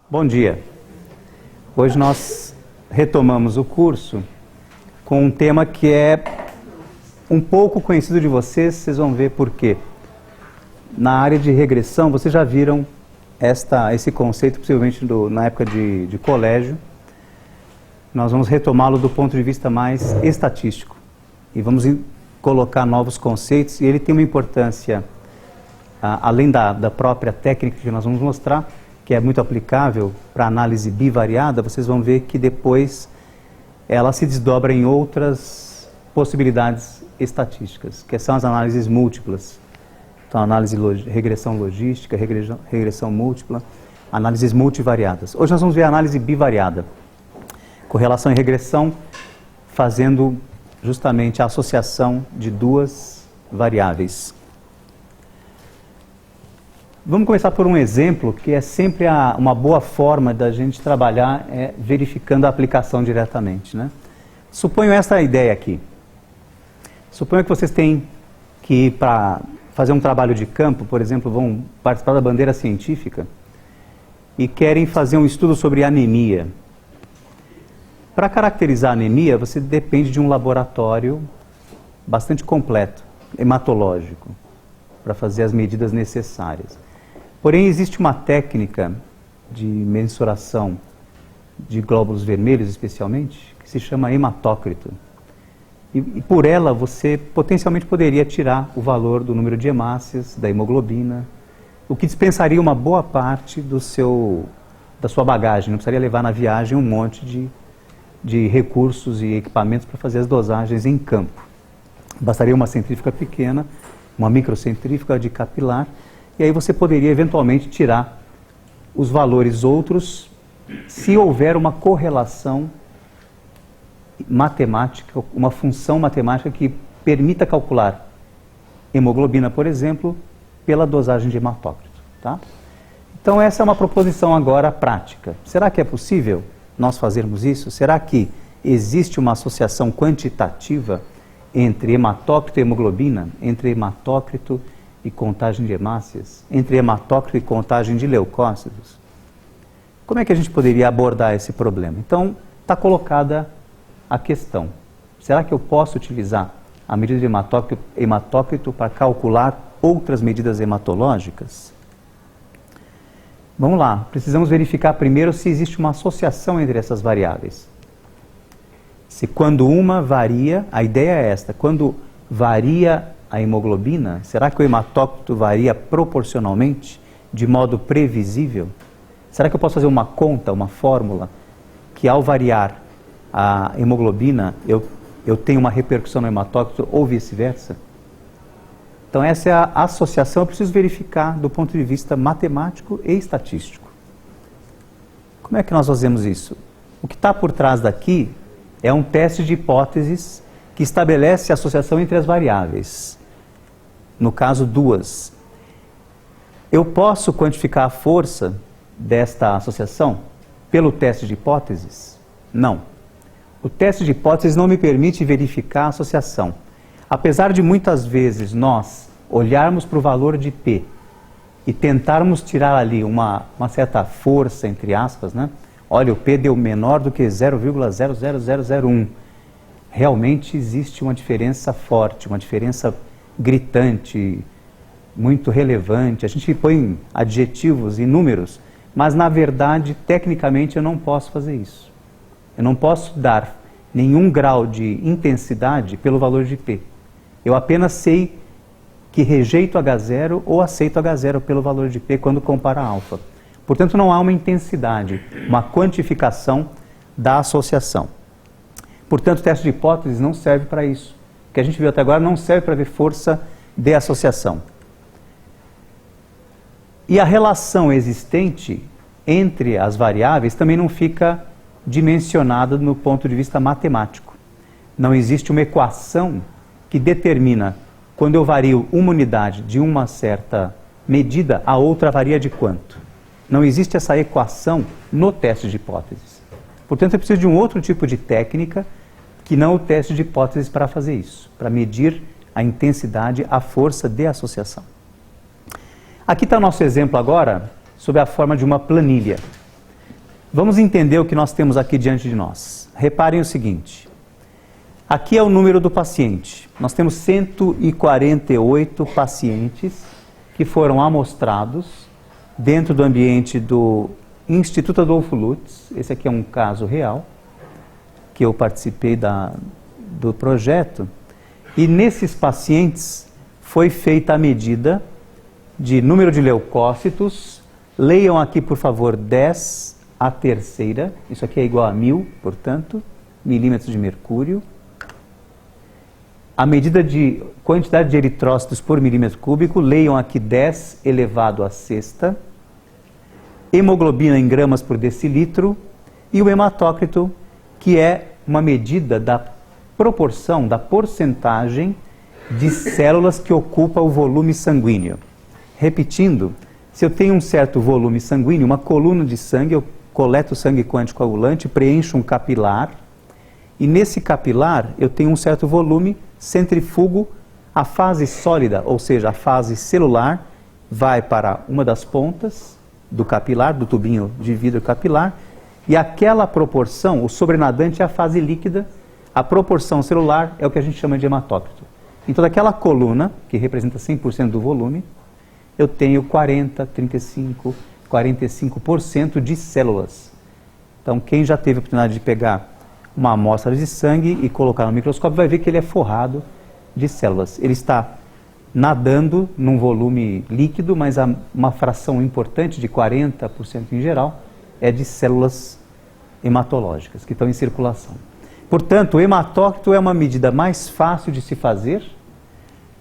Bom dia. Hoje nós retomamos o curso com um tema que é um pouco conhecido de vocês vão ver por quê. Na área de regressão, vocês já viram esse conceito, possivelmente na época de colégio. Nós vamos retomá-lo do ponto de vista mais estatístico e vamos colocar novos conceitos, e ele tem uma importância, além da própria técnica que nós vamos mostrar, que é muito aplicável para análise bivariada. Vocês vão ver que depois ela se desdobra em outras possibilidades estatísticas, que são as análises múltiplas. Então, regressão logística, regressão múltipla, análises multivariadas. Hoje nós vamos ver a análise bivariada, correlação e regressão, fazendo justamente a associação de duas variáveis. Vamos começar por um exemplo que é sempre uma boa forma da gente trabalhar, verificando a aplicação diretamente, né? Suponho essa ideia aqui. Suponho que vocês têm que, para fazer um trabalho de campo, por exemplo, vão participar da bandeira científica e querem fazer um estudo sobre anemia. Para caracterizar a anemia, você depende de um laboratório bastante completo, hematológico, para fazer as medidas necessárias. Porém, existe uma técnica de mensuração de glóbulos vermelhos, especialmente, que se chama hematócrito. E por ela, você potencialmente poderia tirar o valor do número de hemácias, da hemoglobina, o que dispensaria uma boa parte da sua bagagem. Não precisaria levar na viagem um monte de recursos e equipamentos para fazer as dosagens em campo. Bastaria uma centrífuga pequena, uma microcentrífuga de capilar, e aí você poderia eventualmente tirar os valores outros se houver uma correlação matemática, uma função matemática que permita calcular hemoglobina, por exemplo, pela dosagem de hematócrito, tá? Então essa é uma proposição agora prática. Será que é possível nós fazermos isso? Será que existe uma associação quantitativa entre hematócrito e hemoglobina, entre hematócrito e contagem de hemácias, entre hematócrito e contagem de leucócitos? Como é que a gente poderia abordar esse problema? Então, está colocada a questão. Será que eu posso utilizar a medida de hematócrito para calcular outras medidas hematológicas? Vamos lá, precisamos verificar primeiro se existe uma associação entre essas variáveis. Se quando uma varia, a ideia é esta, quando varia a hemoglobina, será que o hematócrito varia proporcionalmente, de modo previsível? Será que eu posso fazer uma conta, uma fórmula, que ao variar a hemoglobina, eu tenho uma repercussão no hematócrito ou vice-versa? Então essa é a associação, eu preciso verificar do ponto de vista matemático e estatístico. Como é que nós fazemos isso? O que está por trás daqui é um teste de hipóteses que estabelece a associação entre as variáveis. No caso, duas. Eu posso quantificar a força desta associação pelo teste de hipóteses? Não. O teste de hipóteses não me permite verificar a associação. Apesar de muitas vezes nós olharmos para o valor de P e tentarmos tirar ali uma certa força, entre aspas, né? Olha, o P deu menor do que 0,00001. Realmente existe uma diferença forte, uma diferença gritante, muito relevante. A gente põe adjetivos e números, mas na verdade, tecnicamente, eu não posso fazer isso. Eu não posso dar nenhum grau de intensidade pelo valor de P. Eu apenas sei que rejeito H0 ou aceito H0 pelo valor de P quando compara alfa. Portanto, não há uma intensidade, uma quantificação da associação. Portanto, o teste de hipóteses não serve para isso. O que a gente viu até agora não serve para ver força de associação. E a relação existente entre as variáveis também não fica dimensionada no ponto de vista matemático. Não existe uma equação que determina quando eu vario uma unidade de uma certa medida, a outra varia de quanto. Não existe essa equação no teste de hipóteses. Portanto, eu preciso de um outro tipo de técnica que não o teste de hipóteses para fazer isso, para medir a intensidade, a força de associação. Aqui está o nosso exemplo agora, sob a forma de uma planilha. Vamos entender o que nós temos aqui diante de nós. Reparem o seguinte. Aqui é o número do paciente. Nós temos 148 pacientes que foram amostrados dentro do ambiente do Instituto Adolfo Lutz. Esse aqui é um caso real, que eu participei do projeto. E nesses pacientes foi feita a medida de número de leucócitos. Leiam aqui, por favor, 10 a terceira. Isso aqui é igual a 1000, portanto, milímetros de mercúrio. A medida de quantidade de eritrócitos por milímetro cúbico, leiam aqui 10 elevado à sexta. Hemoglobina em gramas por decilitro. E o hematócrito, que é uma medida da proporção, da porcentagem de células que ocupa o volume sanguíneo. Repetindo, se eu tenho um certo volume sanguíneo, uma coluna de sangue, eu coleto sangue com anticoagulante, preencho um capilar, e nesse capilar eu tenho um certo volume, centrifugo, a fase sólida, ou seja, a fase celular, vai para uma das pontas do capilar, do tubinho de vidro capilar, e aquela proporção, o sobrenadante é a fase líquida, a proporção celular é o que a gente chama de hematócrito. Então, daquela coluna, que representa 100% do volume, eu tenho 40, 35, 45% de células. Então, quem já teve a oportunidade de pegar uma amostra de sangue e colocar no microscópio, vai ver que ele é forrado de células. Ele está nadando num volume líquido, mas uma fração importante, de 40% em geral, é de células hematológicas, que estão em circulação. Portanto, o hematócrito é uma medida mais fácil de se fazer.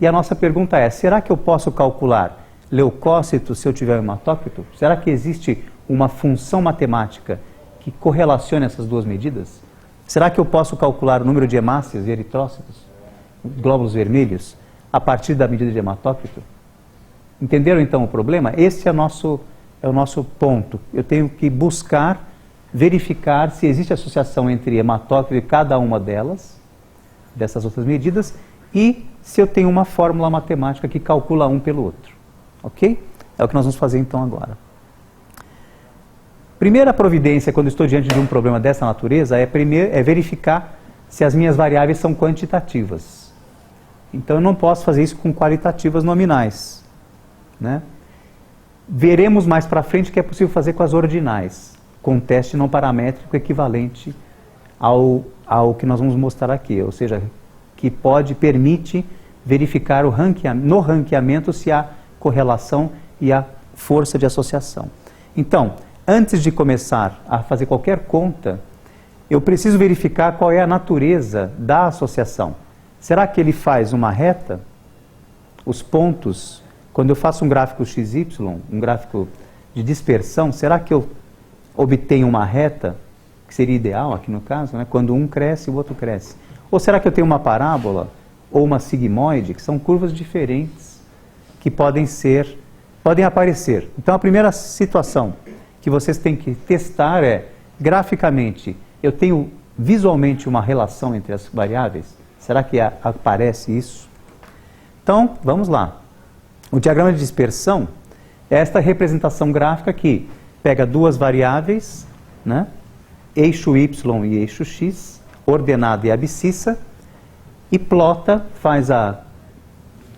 E a nossa pergunta é, será que eu posso calcular leucócitos se eu tiver hematócrito? Será que existe uma função matemática que correlacione essas duas medidas? Será que eu posso calcular o número de hemácias e eritrócitos, glóbulos vermelhos, a partir da medida de hematócrito? Entenderam então o problema? Esse é o nosso ponto. Eu tenho que buscar, verificar se existe associação entre hematócrito e cada uma dessas outras medidas, e se eu tenho uma fórmula matemática que calcula um pelo outro. Ok? É o que nós vamos fazer então agora. Primeira providência quando estou diante de um problema dessa natureza é verificar se as minhas variáveis são quantitativas. Então eu não posso fazer isso com qualitativas nominais, né? Veremos mais para frente que é possível fazer com as ordinais, com um teste não paramétrico equivalente ao que nós vamos mostrar aqui, ou seja, que permite verificar no ranqueamento se há correlação e a força de associação. Então, antes de começar a fazer qualquer conta, eu preciso verificar qual é a natureza da associação. Será que ele faz uma reta? Os pontos, quando eu faço um gráfico XY, um gráfico de dispersão, será que eu obtenho uma reta, que seria ideal aqui no caso, né? Quando um cresce, o outro cresce? Ou será que eu tenho uma parábola ou uma sigmoide, que são curvas diferentes, que podem aparecer. Então, a primeira situação que vocês têm que testar é, graficamente, eu tenho visualmente uma relação entre as variáveis? Será que aparece isso? Então, vamos lá. O diagrama de dispersão é esta representação gráfica que pega duas variáveis, né? Eixo Y e eixo X, ordenada e abscissa, e plota, faz a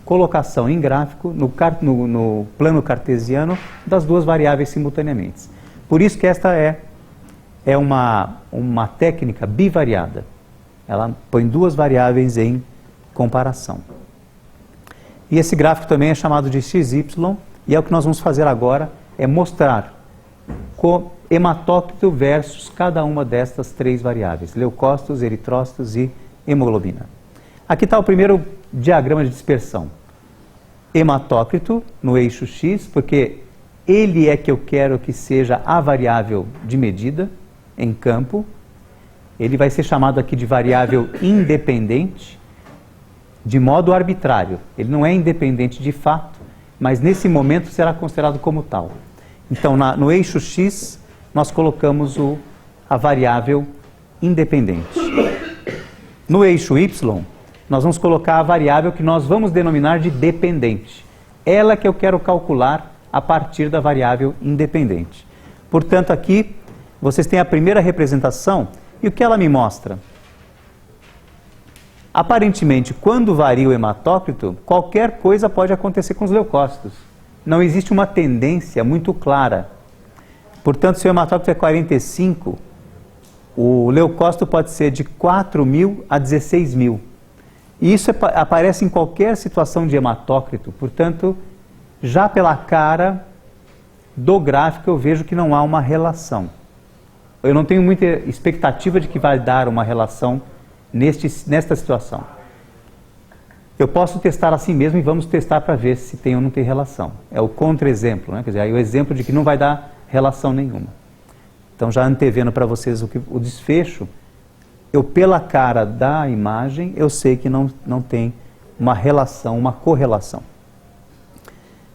colocação em gráfico no plano cartesiano das duas variáveis simultaneamente. Por isso que esta é uma técnica bivariada. Ela põe duas variáveis em comparação. E esse gráfico também é chamado de XY, e é o que nós vamos fazer agora, é mostrar hematócrito versus cada uma destas três variáveis, leucócitos, eritrócitos e hemoglobina. Aqui está o primeiro diagrama de dispersão. Hematócrito no eixo X, porque ele é que eu quero que seja a variável de medida em campo. Ele vai ser chamado aqui de variável independente, de modo arbitrário. Ele não é independente de fato, mas nesse momento será considerado como tal. Então, no eixo X, nós colocamos a variável independente. No eixo Y, nós vamos colocar a variável que nós vamos denominar de dependente. Ela que eu quero calcular a partir da variável independente. Portanto, aqui vocês têm a primeira representação, e o que ela me mostra? Aparentemente, quando varia o hematócrito, qualquer coisa pode acontecer com os leucócitos. Não existe uma tendência muito clara. Portanto, se o hematócrito é 45, o leucócito pode ser de 4.000 a 16.000. E isso aparece em qualquer situação de hematócrito. Portanto, já pela cara do gráfico eu vejo que não há uma relação. Eu não tenho muita expectativa de que vai dar uma relação nesta situação. Eu posso testar assim mesmo e vamos testar para ver se tem ou não tem relação. É o contra-exemplo, né? Quer dizer, aí o exemplo de que não vai dar relação nenhuma. Então, já antevendo para vocês o desfecho, eu pela cara da imagem, eu sei que não tem uma relação, uma correlação.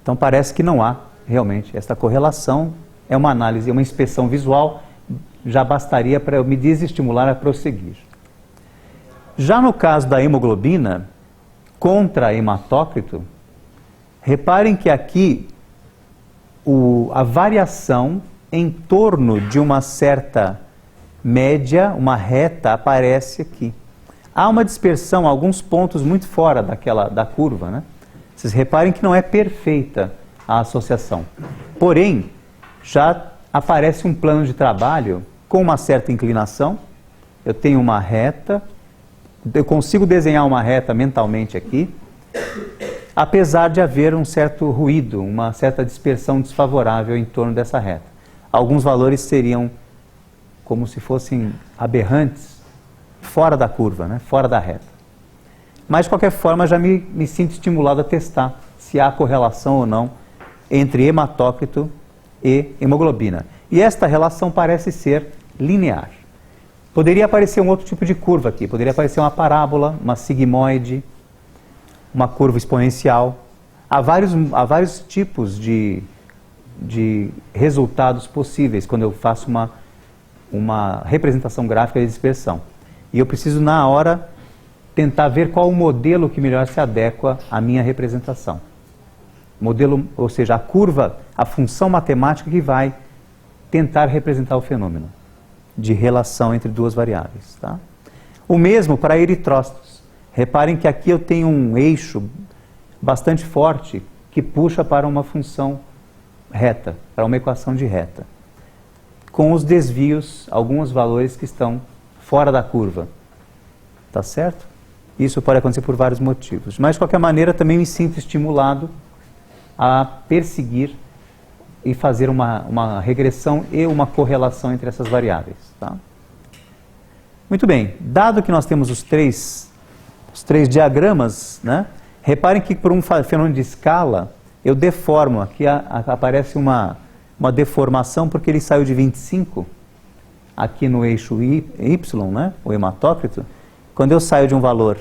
Então, parece que não há realmente esta correlação. É uma análise, uma inspeção visual, já bastaria para eu me desestimular a prosseguir. Já no caso da hemoglobina, contra hematócrito, reparem que aqui a variação em torno de uma certa média, uma reta, aparece aqui. Há uma dispersão, alguns pontos muito fora da curva, né? Vocês reparem que não é perfeita a associação. Porém, já aparece um plano de trabalho com uma certa inclinação. Eu tenho uma reta, eu consigo desenhar uma reta mentalmente aqui, apesar de haver um certo ruído, uma certa dispersão desfavorável em torno dessa reta. Alguns valores seriam como se fossem aberrantes, fora da curva, né? Fora da reta. Mas, de qualquer forma, já me sinto estimulado a testar se há correlação ou não entre hematócrito e hemoglobina. E esta relação parece ser linear. Poderia aparecer um outro tipo de curva aqui, poderia aparecer uma parábola, uma sigmoide, uma curva exponencial. Há vários tipos de resultados possíveis quando eu faço uma representação gráfica de dispersão. E eu preciso, na hora, tentar ver qual o modelo que melhor se adequa à minha representação. Modelo, ou seja, a curva, a função matemática que vai tentar representar o fenômeno de relação entre duas variáveis. Tá? O mesmo para eritrócitos. Reparem que aqui eu tenho um eixo bastante forte que puxa para uma função reta, para uma equação de reta, com os desvios, alguns valores que estão fora da curva. Tá certo? Isso pode acontecer por vários motivos. Mas, de qualquer maneira, também me sinto estimulado a perseguir e fazer uma regressão e uma correlação entre essas variáveis. Tá? Muito bem. Dado que nós temos os três diagramas, né? Reparem que por um fenômeno de escala, eu deformo. Aqui aparece uma deformação porque ele saiu de 25, aqui no eixo Y, né? O hematócrito. Quando eu saio de um valor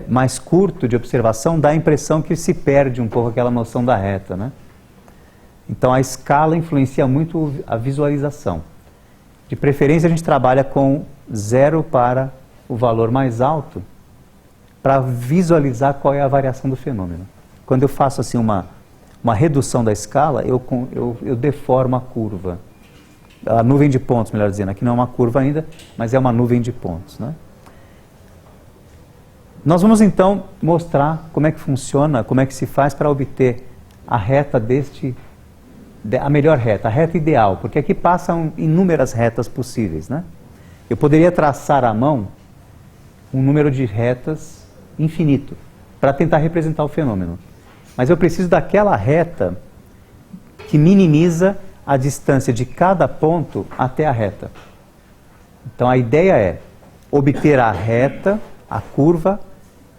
mais curto de observação, dá a impressão que se perde um pouco aquela noção da reta, né? Então a escala influencia muito a visualização. De preferência a gente trabalha com 0 para o valor mais alto, para visualizar qual é a variação do fenômeno. Quando eu faço assim uma redução da escala, eu deformo a curva. A nuvem de pontos, melhor dizendo. Aqui não é uma curva ainda, mas é uma nuvem de pontos, né? Nós vamos então mostrar como é que funciona, como é que se faz para obter a reta a melhor reta, a reta ideal, porque aqui passam inúmeras retas possíveis, né? Eu poderia traçar à mão um número de retas infinito para tentar representar o fenômeno. Mas eu preciso daquela reta que minimiza a distância de cada ponto até a reta. Então a ideia é obter a reta, a curva,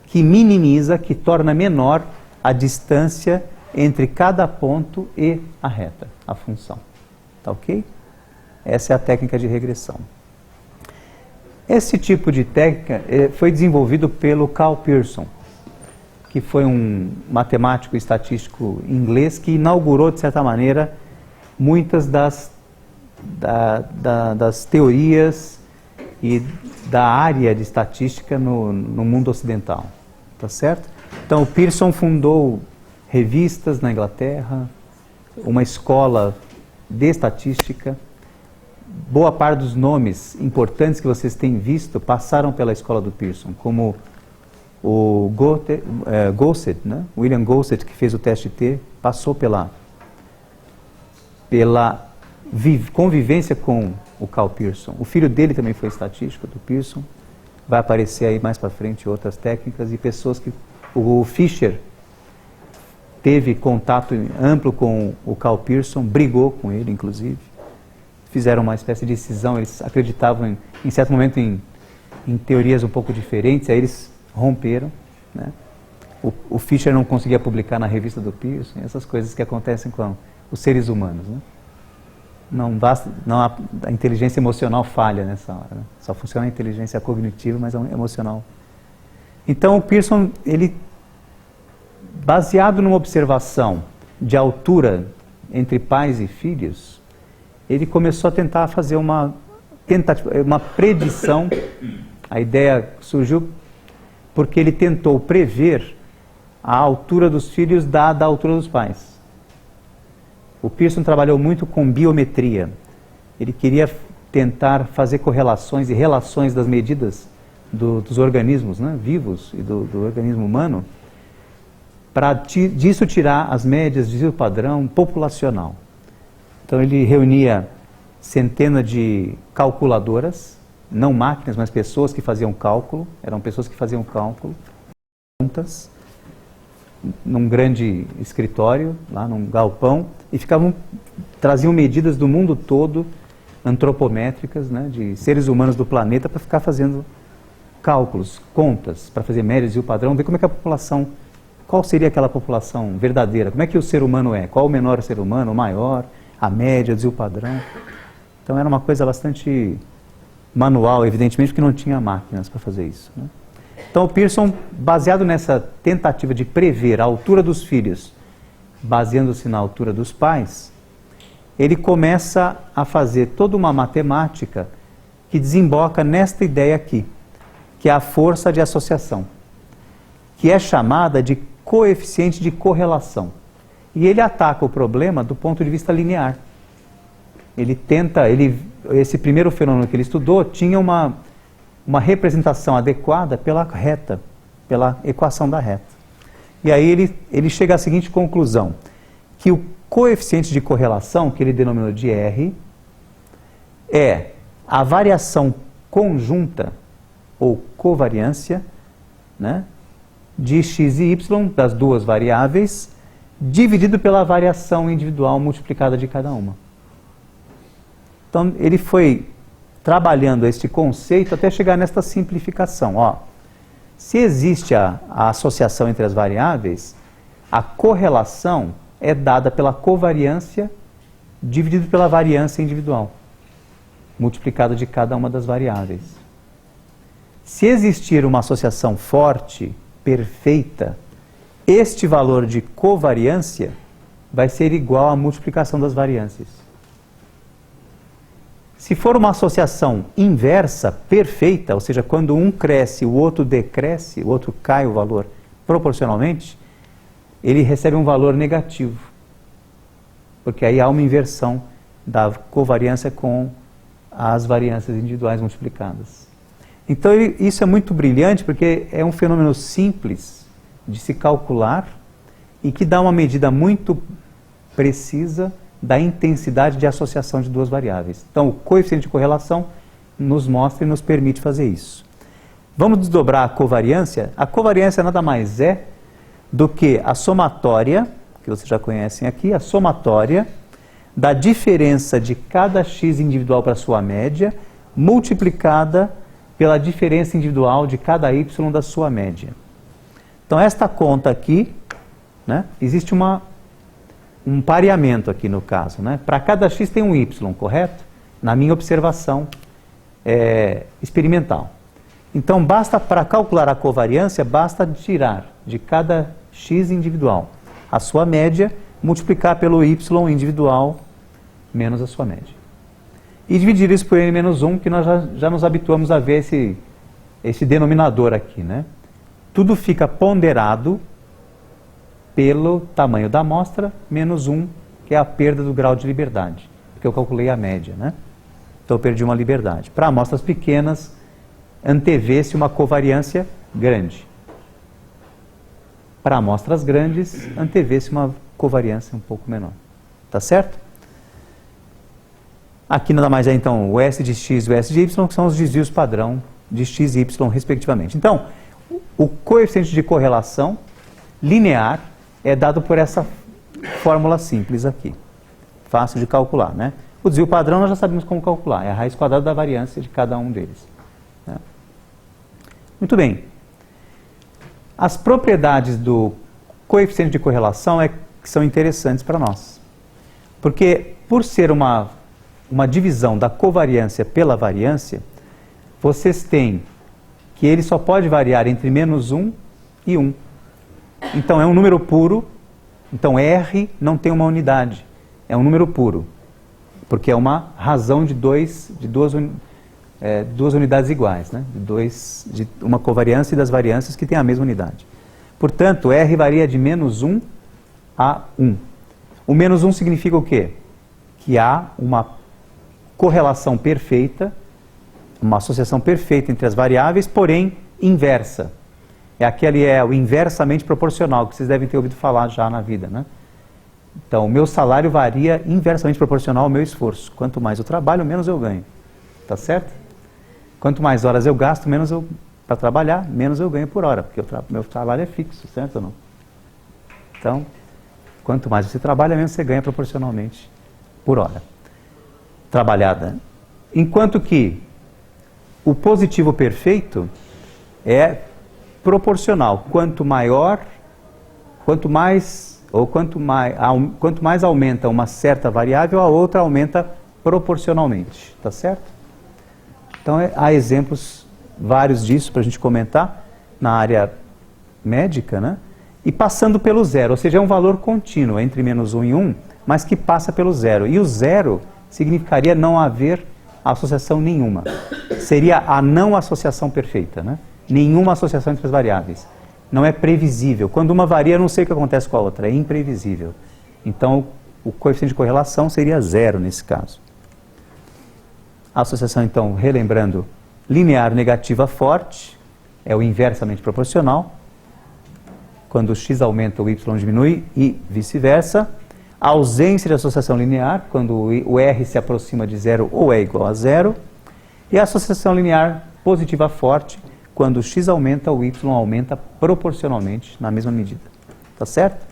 que minimiza, que torna menor a distância entre cada ponto e a reta, a função. Tá ok? Essa é a técnica de regressão. Esse tipo de técnica foi desenvolvido pelo Karl Pearson, que foi um matemático e estatístico inglês que inaugurou, de certa maneira, muitas das teorias e da área de estatística no mundo ocidental. Tá certo? Então, o Pearson fundou revistas na Inglaterra, uma escola de estatística, boa parte dos nomes importantes que vocês têm visto passaram pela escola do Pearson, como o Gosset, né? William Gosset, que fez o teste T, passou pela convivência com o Carl Pearson. O filho dele também foi estatístico do Pearson. Vai aparecer aí mais para frente outras técnicas e pessoas que... O Fisher teve contato amplo com o Carl Pearson, brigou com ele, inclusive. Fizeram uma espécie de cisão, eles acreditavam em certo momento em teorias um pouco diferentes, aí eles romperam, né? O Fisher não conseguia publicar na revista do Pearson, essas coisas que acontecem com os seres humanos, né? A inteligência emocional falha nessa hora, né? Só funciona a inteligência cognitiva, mas a emocional. Então o Pearson, ele, baseado numa observação de altura entre pais e filhos, ele começou a tentar fazer uma predição. A ideia surgiu porque ele tentou prever a altura dos filhos dada a altura dos pais. O Pearson trabalhou muito com biometria. Ele queria tentar fazer correlações e relações das medidas dos organismos, né, vivos e do organismo humano, para disso tirar as médias de padrão populacional. Então ele reunia centenas de calculadoras, não máquinas, mas pessoas que faziam cálculo, eram pessoas que faziam cálculo, contas, num grande escritório, lá num galpão, e traziam medidas do mundo todo, antropométricas, né, de seres humanos do planeta, para ficar fazendo cálculos, contas, para fazer médias e o padrão, ver como é que a população, qual seria aquela população verdadeira, como é que o ser humano é, qual o menor ser humano, o maior, a média, o padrão. Então era uma coisa bastante manual, evidentemente, porque não tinha máquinas para fazer isso, né? Então o Pearson, baseado nessa tentativa de prever a altura dos filhos, baseando-se na altura dos pais, ele começa a fazer toda uma matemática que desemboca nesta ideia aqui, que é a força de associação, que é chamada de coeficiente de correlação. E ele ataca o problema do ponto de vista linear. Esse primeiro fenômeno que ele estudou tinha uma representação adequada pela reta, pela equação da reta. E aí ele chega à seguinte conclusão, que o coeficiente de correlação, que ele denominou de R, é a variação conjunta, ou covariância, né, de x e y, das duas variáveis, dividido pela variação individual multiplicada de cada uma. Então ele foi trabalhando este conceito até chegar nesta simplificação. Se existe a associação entre as variáveis, a correlação é dada pela covariância dividido pela variância individual, multiplicada de cada uma das variáveis. Se existir uma associação forte, perfeita, este valor de covariância vai ser igual à multiplicação das variâncias. Se for uma associação inversa, perfeita, ou seja, quando um cresce, o outro decresce, o outro cai o valor proporcionalmente, ele recebe um valor negativo. Porque aí há uma inversão da covariância com as variâncias individuais multiplicadas. Então isso é muito brilhante porque é um fenômeno simples de se calcular e que dá uma medida muito precisa da intensidade de associação de duas variáveis. Então o coeficiente de correlação nos mostra e nos permite fazer isso. Vamos desdobrar a covariância. A covariância nada mais é do que a somatória, que vocês já conhecem aqui, a somatória da diferença de cada x individual para a sua média, multiplicada pela diferença individual de cada y da sua média. Então esta conta aqui, né, existe um pareamento aqui no caso, né? Para cada x tem um y, correto? Na minha observação experimental. Então para calcular a covariância, basta tirar de cada x individual a sua média, multiplicar pelo y individual menos a sua média. E dividir isso por n-1, que nós já nos habituamos a ver esse denominador aqui, né? Tudo fica ponderado pelo tamanho da amostra, menos 1, que é a perda do grau de liberdade, porque eu calculei a média, né? Então eu perdi uma liberdade. Para amostras pequenas, antevê-se uma covariância grande. Para amostras grandes, antevê-se uma covariância um pouco menor. Tá certo? Aqui nada mais é então o S de x e o S de y, que são os desvios padrão de x e y, respectivamente. Então, o coeficiente de correlação linear é dado por essa fórmula simples aqui. Fácil de calcular, né? O desvio padrão nós já sabemos como calcular, é a raiz quadrada da variância de cada um deles. Né? Muito bem. As propriedades do coeficiente de correlação que são interessantes para nós. Porque, por ser uma divisão da covariância pela variância, vocês têm que ele só pode variar entre -1 e 1. Então, é um número puro. Então, R não tem uma unidade. É um número puro. Porque é uma razão de duas unidades iguais, né? De uma covariância e das variâncias que têm a mesma unidade. Portanto, R varia de -1 a 1. O -1 significa o quê? Que há uma correlação perfeita, uma associação perfeita entre as variáveis, porém inversa. É o inversamente proporcional, que vocês devem ter ouvido falar já na vida, né? Então, o meu salário varia inversamente proporcional ao meu esforço. Quanto mais eu trabalho, menos eu ganho. Tá certo? Quanto mais horas eu gasto, para trabalhar, menos eu ganho por hora, porque meu trabalho é fixo, certo ou não? Então, quanto mais você trabalha, menos você ganha proporcionalmente por hora trabalhada. Enquanto que o positivo perfeito é proporcional. Quanto mais aumenta uma certa variável, a outra aumenta proporcionalmente. Tá certo? Então, há exemplos vários disso para a gente comentar na área médica, né? E passando pelo zero, ou seja, é um valor contínuo entre -1 e 1, mas que passa pelo zero. E o zero significaria não haver associação nenhuma. Seria a não associação perfeita, né? Nenhuma associação entre as variáveis. Não é previsível. Quando uma varia, eu não sei o que acontece com a outra. É imprevisível. Então, o coeficiente de correlação seria zero nesse caso. A associação, então, relembrando, linear negativa forte, é o inversamente proporcional. Quando o x aumenta, o y diminui e vice-versa. A ausência de associação linear, quando o R se aproxima de zero ou é igual a zero. E a associação linear positiva forte, quando o x aumenta, o y aumenta proporcionalmente na mesma medida. Tá certo?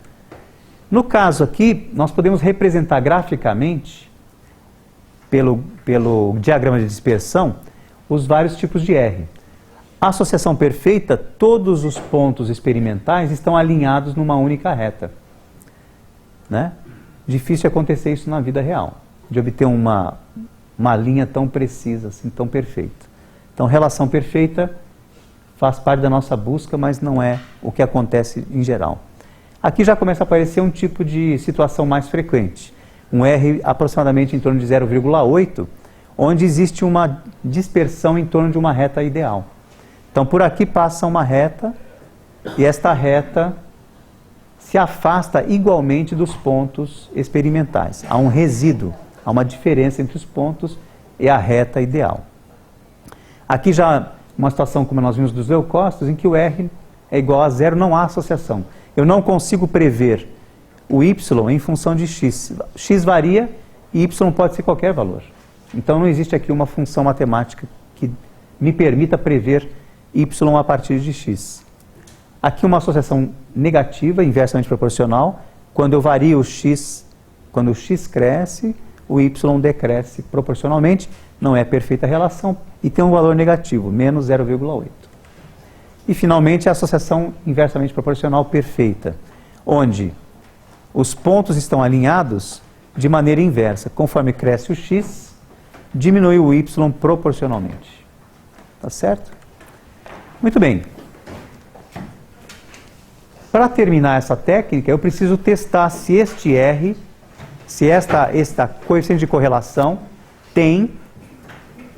No caso aqui, nós podemos representar graficamente, pelo diagrama de dispersão, os vários tipos de R. A associação perfeita, todos os pontos experimentais estão alinhados numa única reta. Né? Difícil acontecer isso na vida real, de obter uma linha tão precisa, assim, tão perfeita. Então, relação perfeita faz parte da nossa busca, mas não é o que acontece em geral. Aqui já começa a aparecer um tipo de situação mais frequente. Um R aproximadamente em torno de 0,8, onde existe uma dispersão em torno de uma reta ideal. Então, por aqui passa uma reta, e esta reta se afasta igualmente dos pontos experimentais. Há um resíduo, há uma diferença entre os pontos e a reta ideal. Aqui já uma situação como nós vimos dos leucócitos, em que o R é igual a zero, não há associação. Eu não consigo prever o y em função de x. X varia e y pode ser qualquer valor. Então não existe aqui uma função matemática que me permita prever y a partir de x. Aqui uma associação negativa, inversamente proporcional, quando eu vario o x, quando o x cresce, o y decresce proporcionalmente, não é perfeita a relação e tem um valor negativo, menos 0,8. E finalmente a associação inversamente proporcional perfeita, onde os pontos estão alinhados de maneira inversa. Conforme cresce o x, diminui o y proporcionalmente. Tá certo? Muito bem. Para terminar essa técnica, eu preciso testar se este R, se esta coeficiente de correlação tem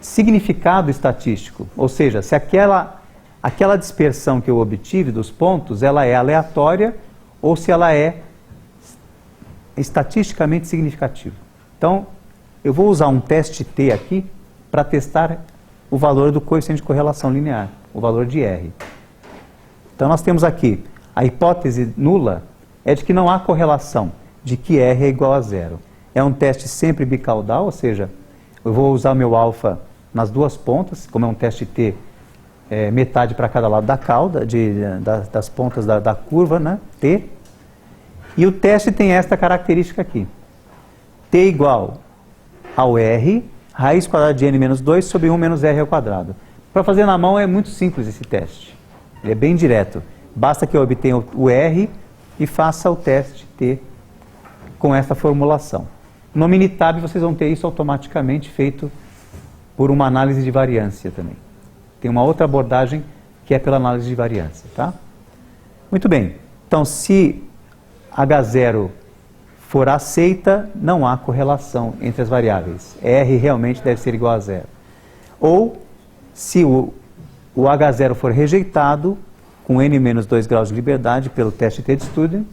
significado estatístico. Ou seja, se aquela dispersão que eu obtive dos pontos, ela é aleatória ou se ela é estatisticamente significativa. Então, eu vou usar um teste T aqui para testar o valor do coeficiente de correlação linear, o valor de R. Então nós temos aqui, a hipótese nula é de que não há correlação, de que R é igual a zero. É um teste sempre bicaudal, ou seja, eu vou usar o meu alfa nas duas pontas, como é um teste T, metade para cada lado da cauda, das pontas da curva, né, T. E o teste tem esta característica aqui. T igual ao R, raiz quadrada de n menos 2 sobre 1 menos R ao quadrado. Para fazer na mão é muito simples esse teste. Ele é bem direto. Basta que eu obtenha o R e faça o teste T com essa formulação. No Minitab vocês vão ter isso automaticamente feito por uma análise de variância também. Tem uma outra abordagem que é pela análise de variância, tá? Muito bem. Então, se H0 for aceita, não há correlação entre as variáveis. R realmente deve ser igual a zero. Ou, se o H0 for rejeitado, com n menos 2 graus de liberdade pelo teste T de Student,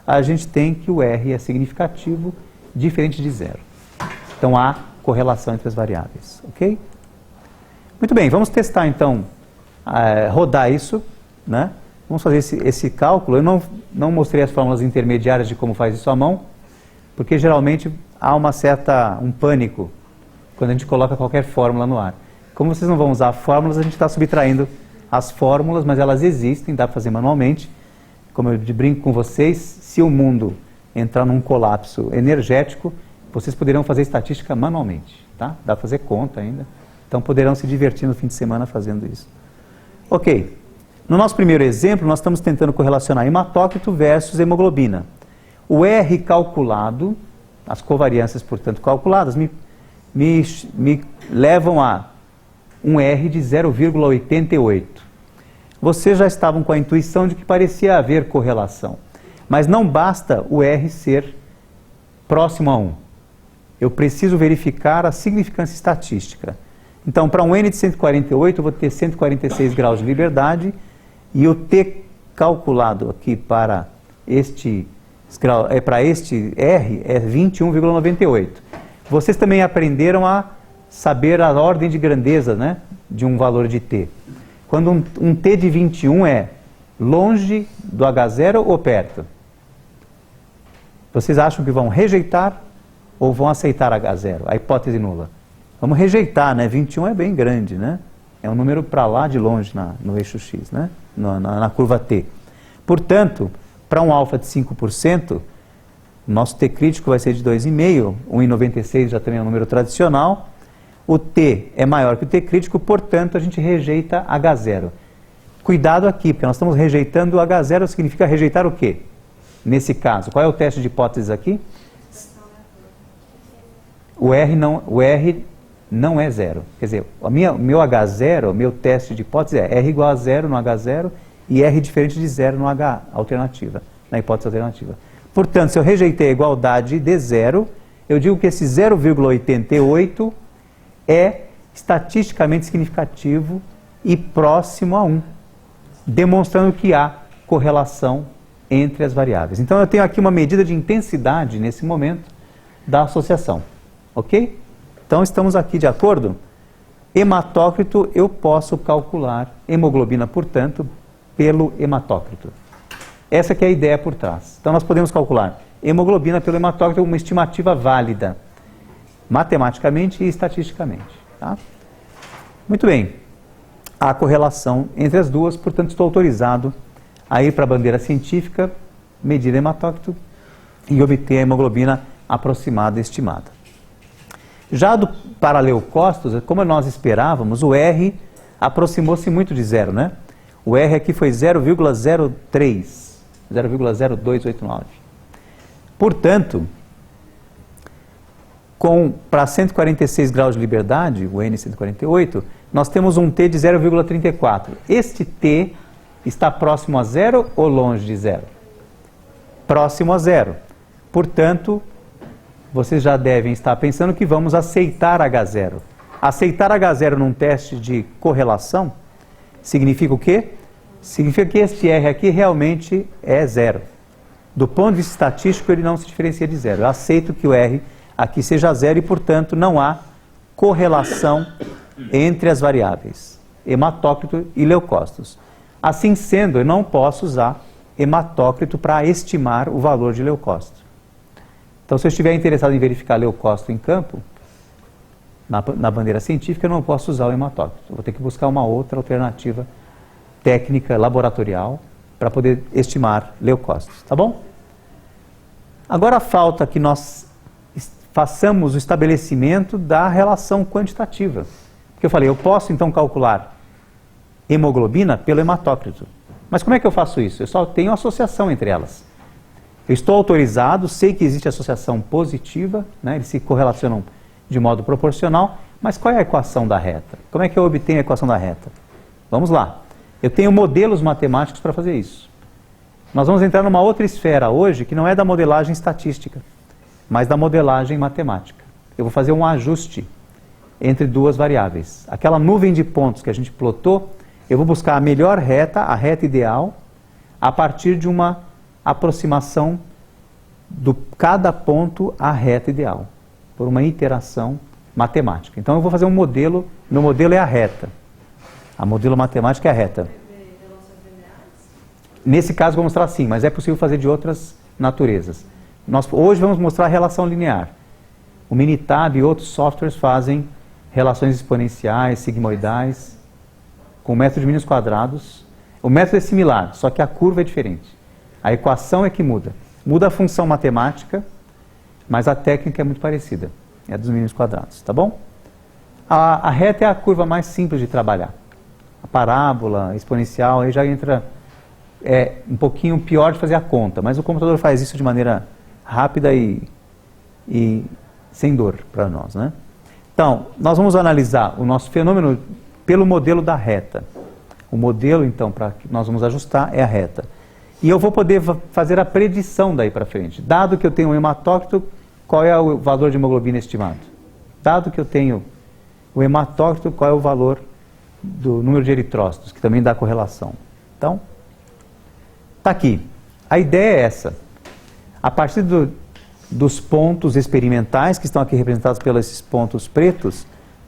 a gente tem que o R é significativo, diferente de zero. Então, há correlação entre as variáveis, ok? Muito bem, vamos testar então, rodar isso, né? Vamos fazer esse cálculo. Eu não mostrei as fórmulas intermediárias de como faz isso à mão, porque geralmente há um pânico quando a gente coloca qualquer fórmula no ar. Como vocês não vão usar fórmulas, a gente está subtraindo as fórmulas, mas elas existem, dá para fazer manualmente. Como eu brinco com vocês, se o mundo entrar num colapso energético, vocês poderão fazer estatística manualmente, tá? Dá para fazer conta ainda. Então poderão se divertir no fim de semana fazendo isso. Ok. No nosso primeiro exemplo, nós estamos tentando correlacionar hematócrito versus hemoglobina. O R calculado, as covariâncias, portanto, calculadas, me levam a um R de 0,88. Vocês já estavam com a intuição de que parecia haver correlação. Mas não basta o R ser próximo a 1. Eu preciso verificar a significância estatística. Então, para um N de 148, eu vou ter 146 graus de liberdade e o T calculado aqui para este R é 21,98. Vocês também aprenderam a saber a ordem de grandeza, né, de um valor de T. Quando um T de 21 é longe do H0 ou perto? Vocês acham que vão rejeitar ou vão aceitar H0? A hipótese nula. Vamos rejeitar, né? 21 é bem grande, né? É um número para lá de longe no eixo X, né? Na curva T. Portanto, para um alfa de 5%, nosso T crítico vai ser de 2,5, 1,96 já também é um número tradicional. O T é maior que o T crítico, portanto, a gente rejeita H0. Cuidado aqui, porque nós estamos rejeitando o H0, significa rejeitar o quê? Nesse caso, qual é o teste de hipótese aqui? O R não é zero. Quer dizer, meu H0, meu teste de hipótese é R igual a zero no H0 e R diferente de zero no H alternativa, na hipótese alternativa. Portanto, se eu rejeitei a igualdade de zero, eu digo que esse 0,88 é estatisticamente significativo e próximo a 1, demonstrando que há correlação entre as variáveis. Então, eu tenho aqui uma medida de intensidade, nesse momento, da associação. Ok? Então, estamos aqui de acordo? Hematócrito, eu posso calcular hemoglobina, portanto, pelo hematócrito. Essa que é a ideia por trás. Então, nós podemos calcular hemoglobina pelo hematócrito, uma estimativa válida, matematicamente e estatisticamente. Tá? Muito bem. Há correlação entre as duas, portanto, estou autorizado a ir para a bandeira científica, medir hematócrito e obter a hemoglobina aproximada e estimada. Já para leucócitos, como nós esperávamos, o R aproximou-se muito de zero, né? O R aqui foi 0,03, 0,0289. Portanto, para 146 graus de liberdade, o N 148, nós temos um T de 0,34. Este T está próximo a zero ou longe de zero? Próximo a zero. Portanto, vocês já devem estar pensando que vamos aceitar H0. Aceitar H0 num teste de correlação significa o quê? Significa que este R aqui realmente é zero. Do ponto de vista estatístico, ele não se diferencia de zero. Eu aceito que o R aqui seja zero e, portanto, não há correlação entre as variáveis hematócrito e leucócitos. Assim sendo, eu não posso usar hematócrito para estimar o valor de leucócito. Então, se eu estiver interessado em verificar leucócito em campo, na bandeira científica, eu não posso usar o hematócrito. Eu vou ter que buscar uma outra alternativa técnica, laboratorial, para poder estimar leucócitos, tá bom? Agora falta que nós façamos o estabelecimento da relação quantitativa. Porque eu falei, eu posso então calcular hemoglobina pelo hematócrito. Mas como é que eu faço isso? Eu só tenho associação entre elas. Eu estou autorizado, sei que existe associação positiva, né? Eles se correlacionam de modo proporcional, mas qual é a equação da reta? Como é que eu obtenho a equação da reta? Vamos lá. Eu tenho modelos matemáticos para fazer isso. Nós vamos entrar numa outra esfera hoje, que não é da modelagem estatística, mas da modelagem matemática. Eu vou fazer um ajuste entre duas variáveis. Aquela nuvem de pontos que a gente plotou, eu vou buscar a melhor reta, a reta ideal, a partir de uma aproximação do cada ponto à reta ideal, por uma iteração matemática. Então eu vou fazer um modelo, meu modelo é a reta. A modelo matemático é a reta. Nesse caso vou mostrar sim, mas é possível fazer de outras naturezas. Nós hoje vamos mostrar a relação linear. O Minitab e outros softwares fazem relações exponenciais, sigmoidais, com o método de mínimos quadrados. O método é similar, só que a curva é diferente. A equação é que muda. Muda a função matemática, mas a técnica é muito parecida. É dos mínimos quadrados, tá bom? A reta é a curva mais simples de trabalhar. A parábola, exponencial, aí já entra um pouquinho pior de fazer a conta, mas o computador faz isso de maneira rápida e sem dor para nós, né? Então, nós vamos analisar o nosso fenômeno pelo modelo da reta. O modelo, então, para que nós vamos ajustar é a reta. E eu vou poder fazer a predição daí para frente. Dado que eu tenho um hematócrito, qual é o valor de hemoglobina estimado? Dado que eu tenho o hematócrito, qual é o valor do número de eritrócitos, que também dá correlação. Então, está aqui. A ideia é essa. A partir dos pontos experimentais, que estão aqui representados pelos esses pontos pretos,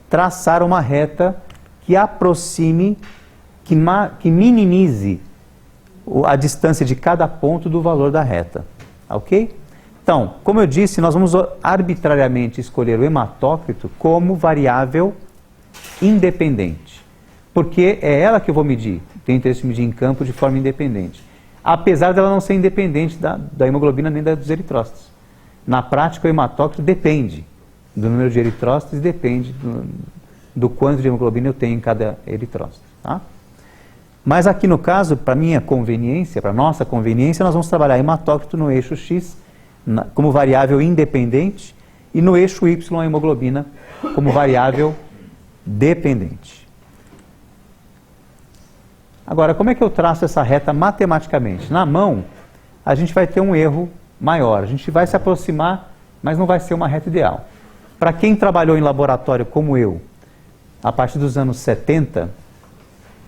traçar uma reta que aproxime, que minimize a distância de cada ponto do valor da reta. Ok? Então, como eu disse, nós vamos arbitrariamente escolher o hematócrito como variável independente. Porque é ela que eu vou medir. Tenho interesse em medir em campo de forma independente. Apesar dela não ser independente da hemoglobina nem dos eritrócitos. Na prática, o hematócrito depende do número de eritrócitos e depende do quanto de hemoglobina eu tenho em cada eritrócito. Tá? Mas aqui no caso, para minha conveniência, para nossa conveniência, nós vamos trabalhar hematócrito no eixo X como variável independente e no eixo Y a hemoglobina como variável dependente. Agora, como é que eu traço essa reta matematicamente? Na mão, a gente vai ter um erro maior. A gente vai se aproximar, mas não vai ser uma reta ideal. Para quem trabalhou em laboratório como eu, a partir dos anos 70,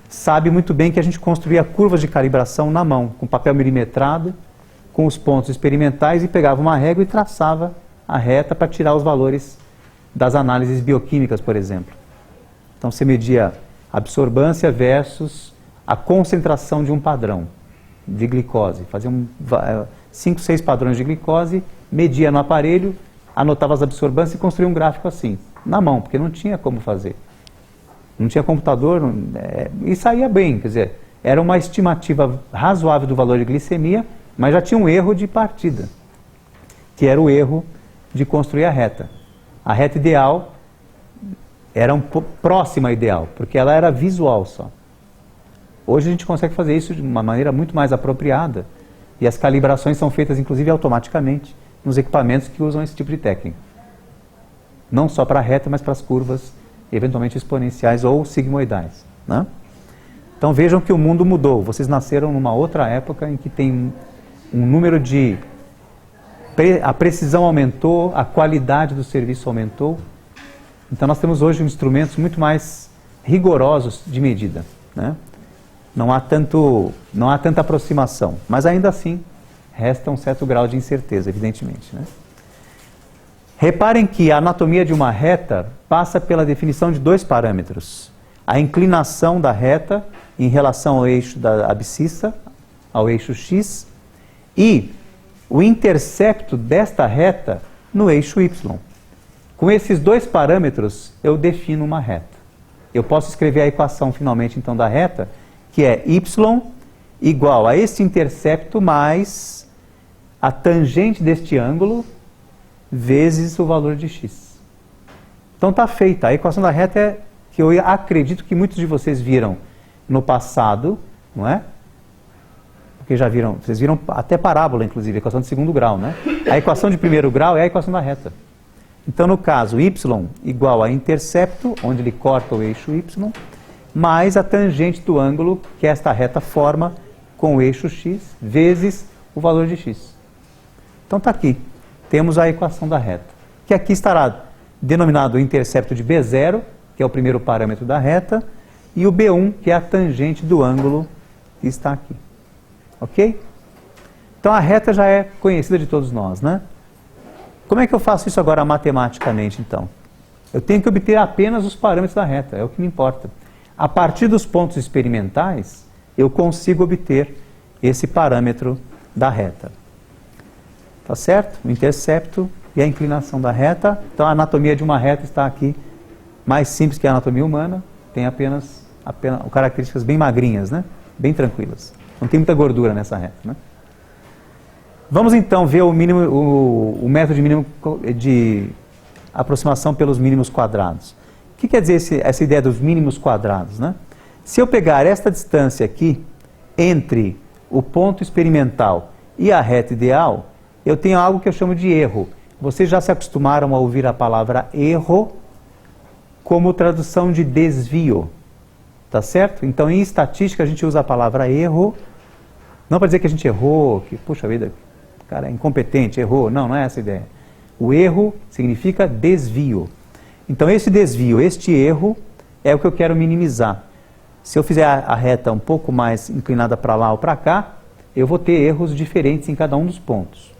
sabe muito bem que a gente construía curvas de calibração na mão, com papel milimetrado, com os pontos experimentais, e pegava uma régua e traçava a reta para tirar os valores das análises bioquímicas, por exemplo. Então você media absorbância versus a concentração de um padrão de glicose. Fazia 5, 6 padrões de glicose, media no aparelho, anotava as absorbâncias e construía um gráfico assim, na mão, porque não tinha como fazer. Não tinha computador, e saía bem, quer dizer, era uma estimativa razoável do valor de glicemia, mas já tinha um erro de partida, que era o erro de construir a reta. A reta ideal era próxima à ideal, porque ela era visual só. Hoje a gente consegue fazer isso de uma maneira muito mais apropriada, e as calibrações são feitas inclusive automaticamente nos equipamentos que usam esse tipo de técnica. Não só para a reta, mas para as curvas eventualmente exponenciais ou sigmoidais, né? Então vejam que o mundo mudou. Vocês nasceram numa outra época em que tem um número de... a precisão aumentou, a qualidade do serviço aumentou. Então nós temos hoje instrumentos muito mais rigorosos de medida, né? Não há tanta aproximação, mas ainda assim resta um certo grau de incerteza, evidentemente, né? Reparem que a anatomia de uma reta passa pela definição de dois parâmetros. A inclinação da reta em relação ao eixo da abscissa, ao eixo x, e o intercepto desta reta no eixo y. Com esses dois parâmetros, eu defino uma reta. Eu posso escrever a equação, finalmente, então, da reta, que é y igual a este intercepto mais a tangente deste ângulo vezes o valor de x. Então está feita. A equação da reta é que eu acredito que muitos de vocês viram no passado, não é? Porque já viram, vocês viram até parábola, inclusive, a equação de segundo grau, né? A equação de primeiro grau é a equação da reta. Então, no caso, y igual a intercepto, onde ele corta o eixo y, mais a tangente do ângulo que esta reta forma com o eixo x, vezes o valor de x. Então está aqui. Temos a equação da reta, que aqui estará denominado o intercepto de B0, que é o primeiro parâmetro da reta, e o B1, que é a tangente do ângulo que está aqui. Ok? Então a reta já é conhecida de todos nós, né? Como é que eu faço isso agora matematicamente, então? Eu tenho que obter apenas os parâmetros da reta, é o que me importa. A partir dos pontos experimentais, eu consigo obter esse parâmetro da reta. Tá certo? O intercepto e a inclinação da reta. Então a anatomia de uma reta está aqui, mais simples que a anatomia humana, tem apenas características bem magrinhas, né? Bem tranquilas. Não tem muita gordura nessa reta, né? Vamos então ver o método de mínimo de aproximação pelos mínimos quadrados. O que quer dizer essa ideia dos mínimos quadrados, né? Se eu pegar esta distância aqui entre o ponto experimental e a reta ideal, eu tenho algo que eu chamo de erro. Vocês já se acostumaram a ouvir a palavra erro como tradução de desvio, tá certo? Então, em estatística, a gente usa a palavra erro, não para dizer que a gente errou, que, puxa vida, o cara é incompetente, errou. Não, não é essa a ideia. O erro significa desvio. Então, esse desvio, este erro, é o que eu quero minimizar. Se eu fizer a reta um pouco mais inclinada para lá ou para cá, eu vou ter erros diferentes em cada um dos pontos.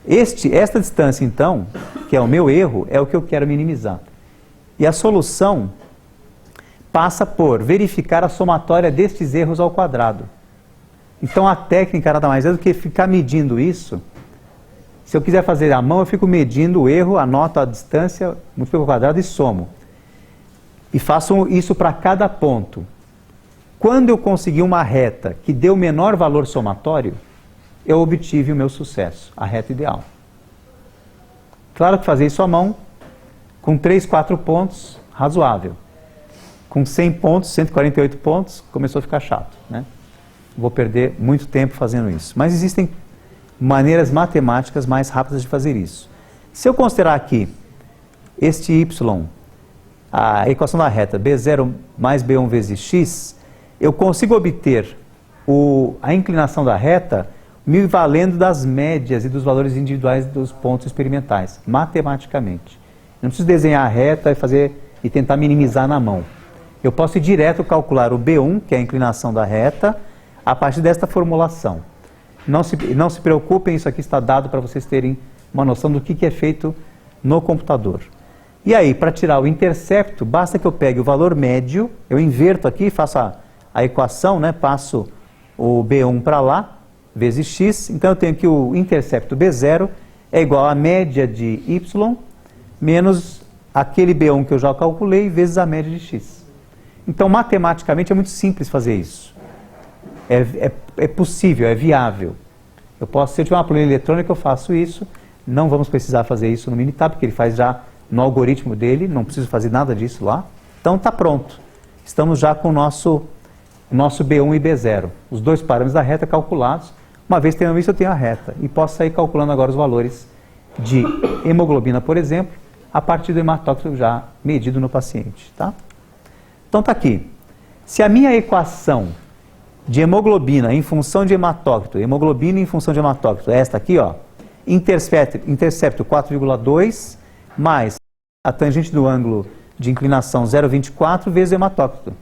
Esta distância, então, que é o meu erro, é o que eu quero minimizar. E a solução passa por verificar a somatória destes erros ao quadrado. Então a técnica nada mais é do que ficar medindo isso. Se eu quiser fazer à mão, eu fico medindo o erro, anoto a distância, multiplico ao quadrado e somo. E faço isso para cada ponto. Quando eu conseguir uma reta que dê o menor valor somatório, eu obtive o meu sucesso, a reta ideal. Claro que fazer isso à mão, com 3, 4 pontos, razoável. Com 100 pontos, 148 pontos, começou a ficar chato, né? Vou perder muito tempo fazendo isso. Mas existem maneiras matemáticas mais rápidas de fazer isso. Se eu considerar aqui este y, a equação da reta, b0 mais b1 vezes x, eu consigo obter a inclinação da reta me valendo das médias e dos valores individuais dos pontos experimentais, matematicamente. Eu não preciso desenhar a reta e tentar minimizar na mão. Eu posso ir direto calcular o B1, que é a inclinação da reta, a partir desta formulação. Não se preocupem, isso aqui está dado para vocês terem uma noção do que é feito no computador. E aí, para tirar o intercepto, basta que eu pegue o valor médio, eu inverto aqui, faço a equação, né, passo o B1 para lá, vezes x, então eu tenho que o intercepto B0 é igual à média de y, menos aquele B1 que eu já calculei, vezes a média de x. Então, matematicamente, é muito simples fazer isso. É possível, é viável. Se eu tiver uma planilha eletrônica, eu faço isso. Não vamos precisar fazer isso no Minitab, porque ele faz já no algoritmo dele, não preciso fazer nada disso lá. Então, está pronto. Estamos já com o nosso B1 e B0, os dois parâmetros da reta calculados. Uma vez tenho isso, eu tenho a reta. E posso sair calculando agora os valores de hemoglobina, por exemplo, a partir do hematócrito já medido no paciente. Tá? Então está aqui. Se a minha equação de hemoglobina em função de hematócrito, hemoglobina em função de hematócrito, é esta aqui, ó, intercepto 4,2 mais a tangente do ângulo de inclinação 0,24 vezes o hematócrito.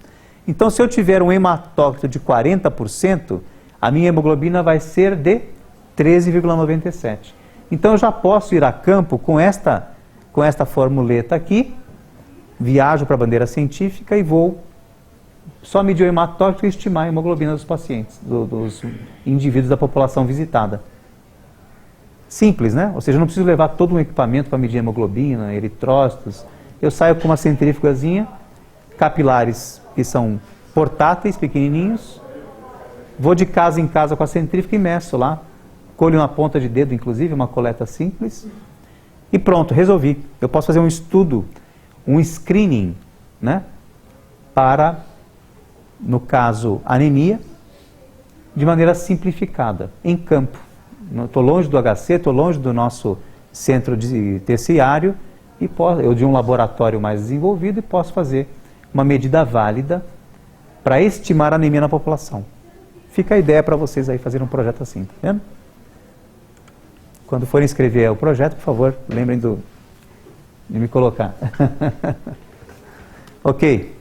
Então, se eu tiver um hematócrito de 40%, a minha hemoglobina vai ser de 13,97. Então eu já posso ir a campo com esta formuleta aqui, viajo para a bandeira científica e vou só medir o hematócrito e estimar a hemoglobina dos pacientes, dos indivíduos da população visitada. Simples, né? Ou seja, eu não preciso levar todo um equipamento para medir hemoglobina, eritrócitos. Eu saio com uma centrífugazinha, capilares que são portáteis, pequenininhos, vou de casa em casa com a centrífuga e meço lá, colho na ponta de dedo, inclusive, uma coleta simples, e pronto, resolvi. Eu posso fazer um estudo, um screening, né, para, no caso, anemia, de maneira simplificada, em campo. Estou longe do HC, estou longe do nosso centro terciário, e eu de um laboratório mais desenvolvido, e posso fazer uma medida válida para estimar a anemia na população. Fica a ideia para vocês aí fazerem um projeto assim, tá vendo? Quando forem escrever o projeto, por favor, lembrem de me colocar. Ok.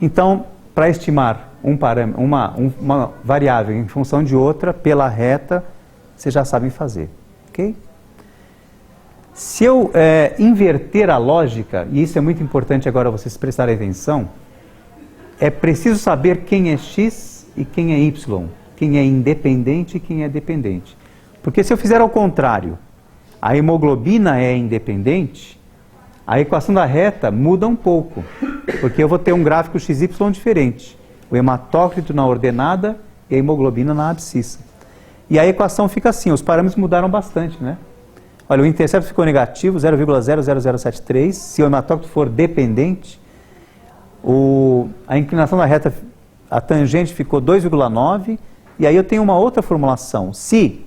Então, para estimar uma variável em função de outra, pela reta, vocês já sabem fazer. Ok? Se eu inverter a lógica, e isso é muito importante agora vocês prestarem atenção, é preciso saber quem é X e quem é Y, quem é independente e quem é dependente. Porque se eu fizer ao contrário, a hemoglobina é independente, a equação da reta muda um pouco, porque eu vou ter um gráfico XY diferente, o hematócrito na ordenada e a hemoglobina na abscissa. E a equação fica assim, os parâmetros mudaram bastante, né? Olha, o intercepto ficou negativo, 0,00073, se o hematócrito for dependente, a inclinação da reta, a tangente ficou 2,9, e aí eu tenho uma outra formulação. Se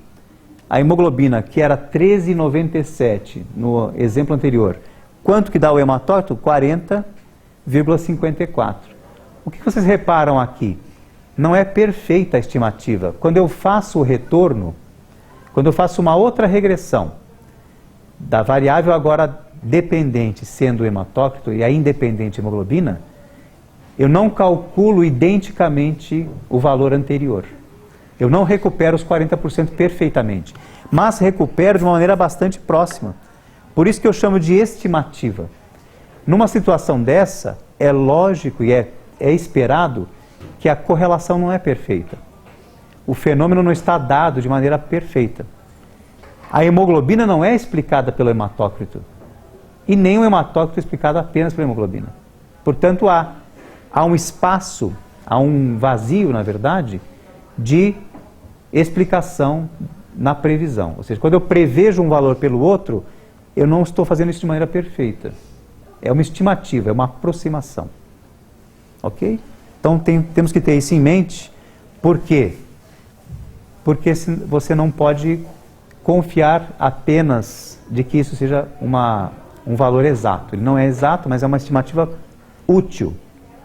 a hemoglobina, que era 13,97 no exemplo anterior, quanto que dá o hematócrito? 40,54. O que vocês reparam aqui? Não é perfeita a estimativa. Quando eu faço o retorno, quando eu faço uma outra regressão, da variável agora dependente sendo o hematócrito e a independente hemoglobina, eu não calculo identicamente o valor anterior. Eu não recupero os 40% perfeitamente, mas recupero de uma maneira bastante próxima. Por isso que eu chamo de estimativa. Numa situação dessa, é lógico e é esperado que a correlação não é perfeita. O fenômeno não está dado de maneira perfeita. A hemoglobina não é explicada pelo hematócrito. E nem o hematócrito é explicado apenas pela hemoglobina. Portanto, há um espaço, há um vazio, na verdade, de explicação na previsão. Ou seja, quando eu prevejo um valor pelo outro, eu não estou fazendo isso de maneira perfeita. É uma estimativa, é uma aproximação. Ok? Então temos que ter isso em mente. Por quê? Porque você não pode confiar apenas de que isso seja um valor exato. Ele não é exato, mas é uma estimativa útil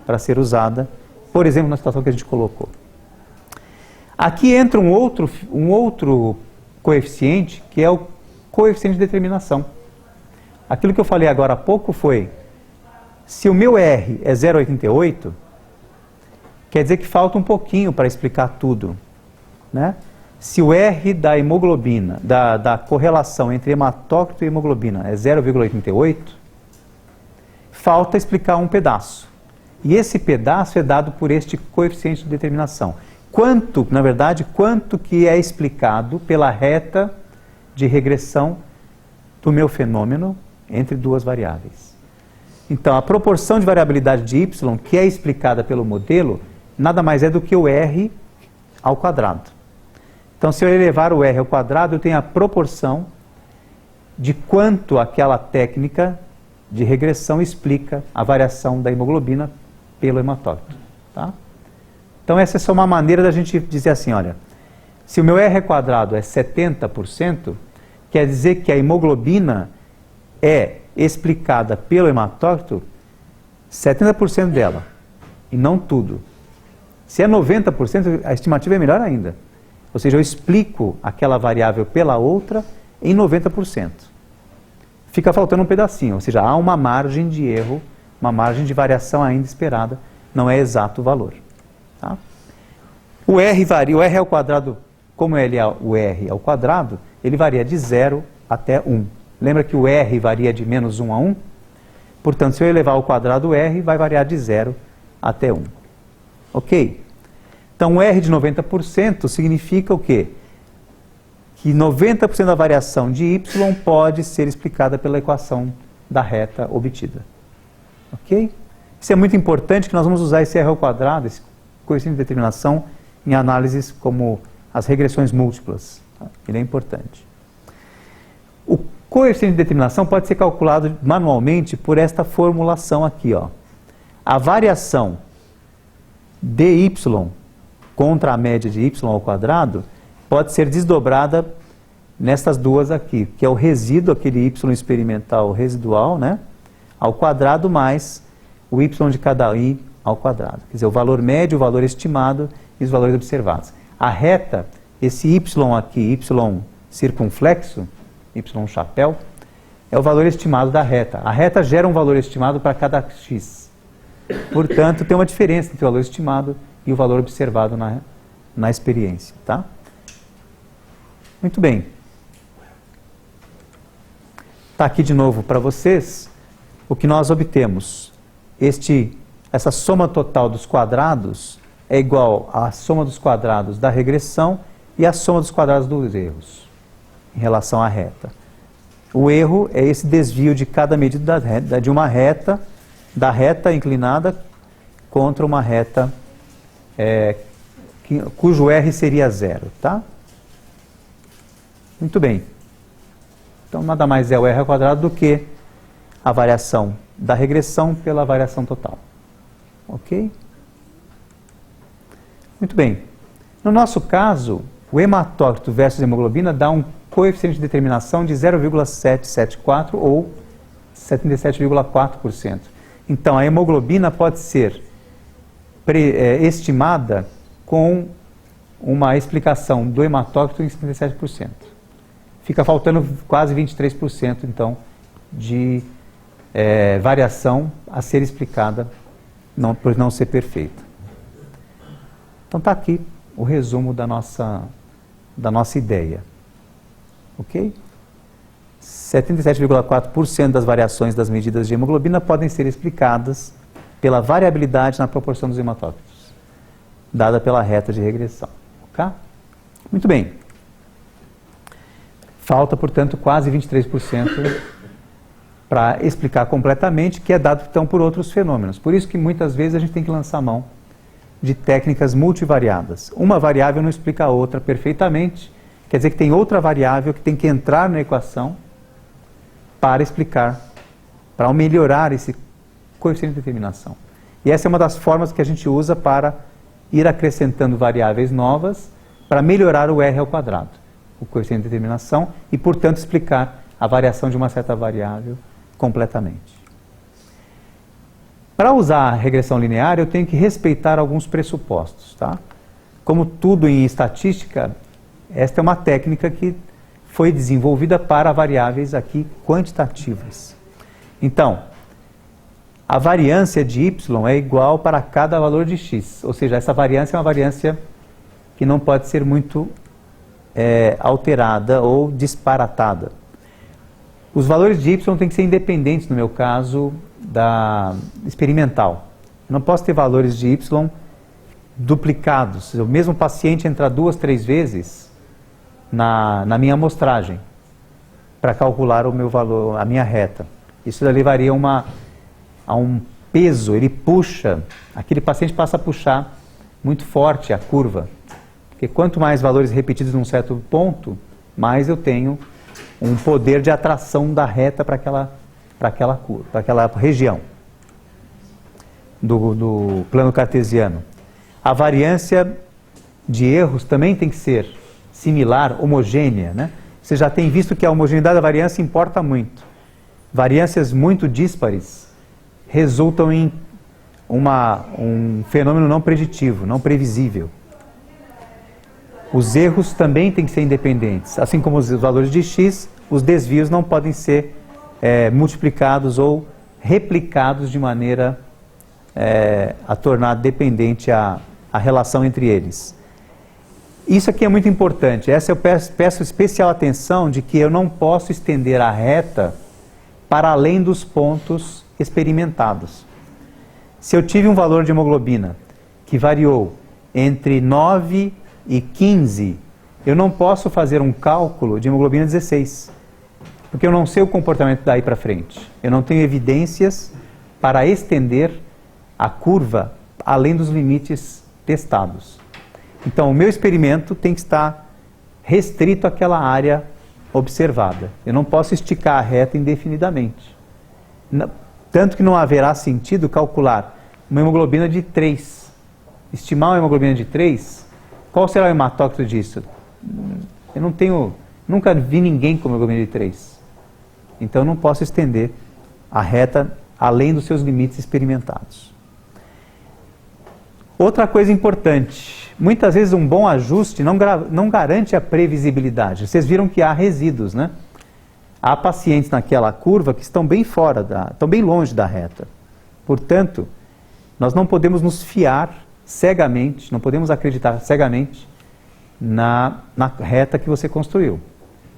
para ser usada, por exemplo, na situação que a gente colocou. Aqui entra um outro coeficiente, que é o coeficiente de determinação. Aquilo que eu falei agora há pouco foi, se o meu R é 0,88, quer dizer que falta um pouquinho para explicar tudo, né? Se o R da hemoglobina, da correlação entre hematócrito e hemoglobina é 0,88, falta explicar um pedaço. E esse pedaço é dado por este coeficiente de determinação. Quanto que é explicado pela reta de regressão do meu fenômeno entre duas variáveis. Então, a proporção de variabilidade de Y, que é explicada pelo modelo, nada mais é do que o R ao quadrado. Então, se eu elevar o R ao quadrado, eu tenho a proporção de quanto aquela técnica de regressão explica a variação da hemoglobina pelo hematócrito. Tá? Então, essa é só uma maneira da gente dizer assim, olha, se o meu R quadrado é 70%, quer dizer que a hemoglobina é explicada pelo hematócrito 70% dela, e não tudo. Se é 90%, a estimativa é melhor ainda. Ou seja, eu explico aquela variável pela outra em 90%. Fica faltando um pedacinho, ou seja, há uma margem de erro, uma margem de variação ainda esperada, não é exato o valor. Tá? O R varia, o R ao quadrado, como ele é o R ao quadrado, ele varia de 0 até 1. Lembra que o R varia de menos 1 a 1? Portanto, se eu elevar ao quadrado R, vai variar de 0 até 1. Ok? Então, o R de 90% significa o quê? Que 90% da variação de y pode ser explicada pela equação da reta obtida. Ok? Isso é muito importante, que nós vamos usar esse R ao quadrado, esse coeficiente de determinação, em análises como as regressões múltiplas. Tá? Ele é importante. O coeficiente de determinação pode ser calculado manualmente por esta formulação aqui, ó. A variação dy contra a média de y ao quadrado pode ser desdobrada nestas duas aqui, que é o resíduo, aquele y experimental residual, né, ao quadrado, mais o y de cada i ao quadrado. Quer dizer, o valor médio, o valor estimado e os valores observados. A reta, esse y aqui, y circunflexo, y chapéu, é o valor estimado da reta. A reta gera um valor estimado para cada x. Portanto, tem uma diferença entre o valor estimado e o valor observado na experiência. Tá? Muito bem. Está aqui de novo para vocês o que nós obtemos. Essa soma total dos quadrados é igual à soma dos quadrados da regressão e à soma dos quadrados dos erros, em relação à reta. O erro é esse desvio de cada medida de uma reta, da reta inclinada contra uma reta cujo R seria 0, tá? Muito bem. Então, nada mais é o R ao quadrado do que a variação da regressão pela variação total. Ok? Muito bem. No nosso caso, o hematócrito versus hemoglobina dá um coeficiente de determinação de 0,774 ou 77,4%. Então, a hemoglobina pode ser estimada com uma explicação do hematócrito em 77%. Fica faltando quase 23%, então, de variação a ser explicada por não ser perfeita. Então, está aqui o resumo da nossa ideia. Ok? 77,4% das variações das medidas de hemoglobina podem ser explicadas pela variabilidade na proporção dos hematócritos, dada pela reta de regressão. Ok? Muito bem. Falta, portanto, quase 23% para explicar completamente, que é dado, então, por outros fenômenos. Por isso que, muitas vezes, a gente tem que lançar mão de técnicas multivariadas. Uma variável não explica a outra perfeitamente, quer dizer que tem outra variável que tem que entrar na equação para explicar, para melhorar esse coeficiente de determinação. E essa é uma das formas que a gente usa para ir acrescentando variáveis novas para melhorar o R ao quadrado, o coeficiente de determinação, e, portanto, explicar a variação de uma certa variável completamente. Para usar a regressão linear, eu tenho que respeitar alguns pressupostos. Tá? Como tudo em estatística, esta é uma técnica que foi desenvolvida para variáveis aqui quantitativas. Então, a variância de y é igual para cada valor de x, ou seja, essa variância é uma variância que não pode ser muito alterada ou disparatada. Os valores de y têm que ser independentes, no meu caso, da experimental. Eu não posso ter valores de y duplicados. Se o mesmo paciente entrar 2, 3 vezes na minha amostragem para calcular o meu valor, a minha reta. Isso levaria a um peso, ele puxa, aquele paciente passa a puxar muito forte a curva. Porque quanto mais valores repetidos num certo ponto, mais eu tenho um poder de atração da reta para aquela curva, para aquela região do plano cartesiano. A variância de erros também tem que ser similar, homogênea, né? Você já tem visto que a homogeneidade da variância importa muito. Variâncias muito díspares resultam em um fenômeno não preditivo, não previsível. Os erros também têm que ser independentes. Assim como os valores de x, os desvios não podem ser multiplicados ou replicados de maneira a tornar dependente a relação entre eles. Isso aqui é muito importante. Essa eu peço especial atenção de que eu não posso estender a reta para além dos pontos experimentados. Se eu tive um valor de hemoglobina que variou entre 9 e 15, eu não posso fazer um cálculo de hemoglobina 16, porque eu não sei o comportamento daí para frente. Eu não tenho evidências para estender a curva além dos limites testados. Então, o meu experimento tem que estar restrito àquela área observada. Eu não posso esticar a reta indefinidamente. Tanto que não haverá sentido calcular uma hemoglobina de 3. Estimar uma hemoglobina de 3, qual será o hematócrito disso? Eu não tenho, nunca vi ninguém com hemoglobina de 3. Então, eu não posso estender a reta além dos seus limites experimentados. Outra coisa importante, muitas vezes um bom ajuste não garante a previsibilidade. Vocês viram que há resíduos, né? Há pacientes naquela curva que estão bem estão bem longe da reta. Portanto, nós não podemos nos fiar cegamente, não podemos acreditar cegamente na reta que você construiu.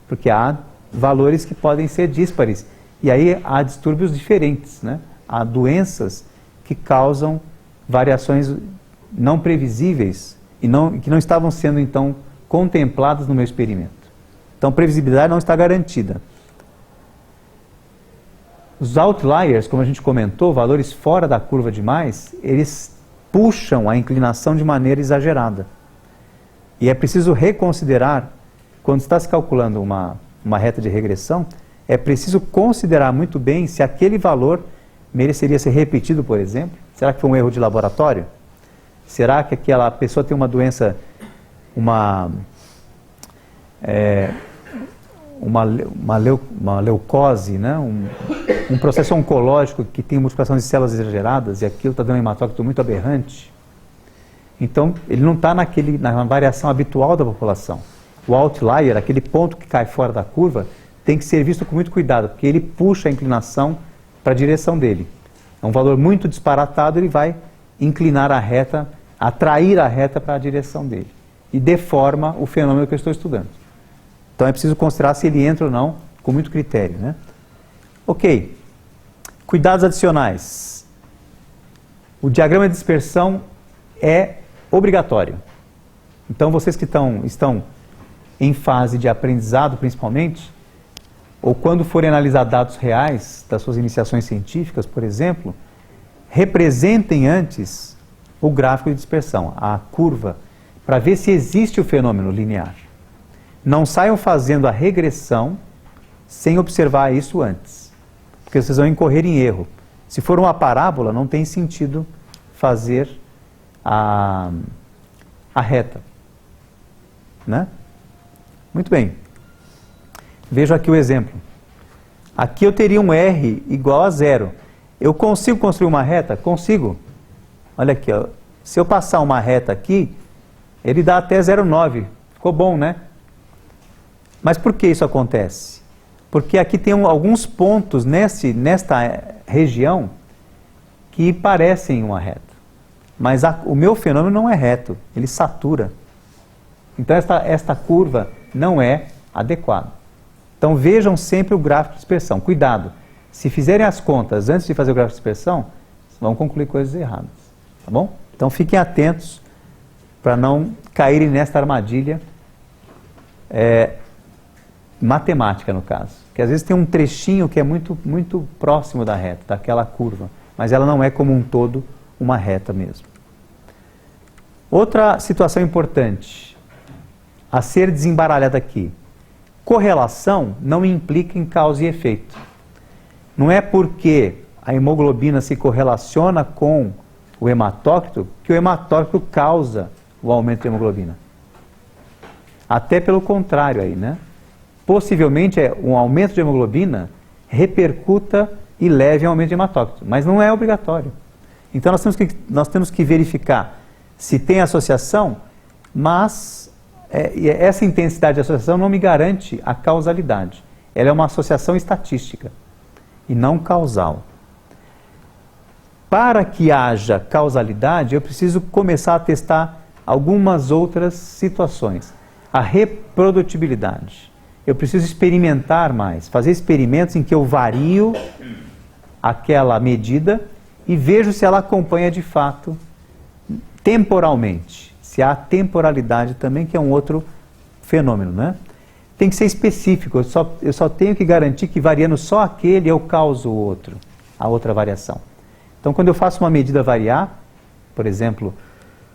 Porque há valores que podem ser díspares. E aí há distúrbios diferentes, né? Há doenças que causam variações não previsíveis e que não estavam sendo, então, contempladas no meu experimento. Então, a previsibilidade não está garantida. Os outliers, como a gente comentou, valores fora da curva demais, eles puxam a inclinação de maneira exagerada. E é preciso reconsiderar, quando está se calculando uma reta de regressão, é preciso considerar muito bem se aquele valor mereceria ser repetido, por exemplo. Será que foi um erro de laboratório? Será que aquela pessoa tem uma doença, uma leucose, né? Um processo oncológico que tem multiplicação de células exageradas e aquilo está dando um hematócrito muito aberrante? Então, ele não está na variação habitual da população. O outlier, aquele ponto que cai fora da curva, tem que ser visto com muito cuidado, porque ele puxa a inclinação para a direção dele. É um valor muito disparatado, ele vai inclinar a reta, atrair a reta para a direção dele. E deforma o fenômeno que eu estou estudando. Então é preciso considerar se ele entra ou não, com muito critério, né? Ok. Cuidados adicionais. O diagrama de dispersão é obrigatório. Então vocês que estão em fase de aprendizado, principalmente, ou quando forem analisar dados reais das suas iniciações científicas, por exemplo, representem antes o gráfico de dispersão, a curva, para ver se existe o fenômeno linear. Não saiam fazendo a regressão sem observar isso antes, porque vocês vão incorrer em erro. Se for uma parábola, não tem sentido fazer a reta, né? Muito bem. Veja aqui o exemplo. Aqui eu teria um R igual a 0. Eu consigo construir uma reta? Consigo. Olha aqui, ó. Se eu passar uma reta aqui, ele dá até 0,9. Ficou bom, né? Mas por que isso acontece? Porque aqui tem alguns pontos nesta região que parecem uma reta. Mas o meu fenômeno não é reto, ele satura. Então esta curva não é adequada. Então vejam sempre o gráfico de dispersão. Cuidado, se fizerem as contas antes de fazer o gráfico de dispersão, vão concluir coisas erradas. Tá bom? Então fiquem atentos para não caírem nesta armadilha matemática, no caso. Que às vezes tem um trechinho que é muito, muito próximo da reta, daquela curva, mas ela não é como um todo uma reta mesmo. Outra situação importante a ser desembaralhada aqui. Correlação não implica em causa e efeito. Não é porque a hemoglobina se correlaciona com o hematócrito que o hematócrito causa o aumento da hemoglobina. Até pelo contrário aí, né? Possivelmente um aumento de hemoglobina repercuta e leve a aumento de hematócrito, mas não é obrigatório. Então nós temos que verificar se tem associação, mas essa intensidade de associação não me garante a causalidade. Ela é uma associação estatística e não causal. Para que haja causalidade, eu preciso começar a testar algumas outras situações. A reprodutibilidade. Eu preciso experimentar mais, fazer experimentos em que eu vario aquela medida e vejo se ela acompanha de fato temporalmente. Se há temporalidade também, que é um outro fenômeno, né? Tem que ser específico, eu só tenho que garantir que variando só aquele eu causo o outro, a outra variação. Então, quando eu faço uma medida variar, por exemplo,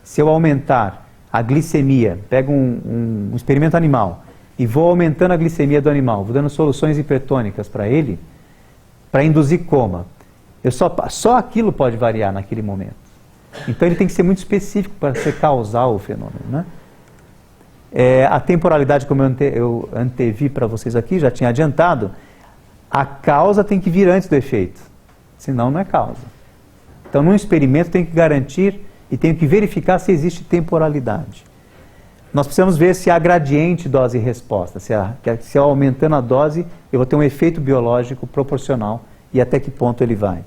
se eu aumentar a glicemia, pego um experimento animal e vou aumentando a glicemia do animal, vou dando soluções hipertônicas para ele, para induzir coma, só aquilo pode variar naquele momento. Então ele tem que ser muito específico para ser causal o fenômeno, né? A temporalidade, como eu antevi para vocês aqui, já tinha adiantado, a causa tem que vir antes do efeito, senão não é causa. Então, num experimento, tem que garantir e tem que verificar se existe temporalidade. Nós precisamos ver se há gradiente dose e resposta, se aumentando a dose, eu vou ter um efeito biológico proporcional e até que ponto ele vai,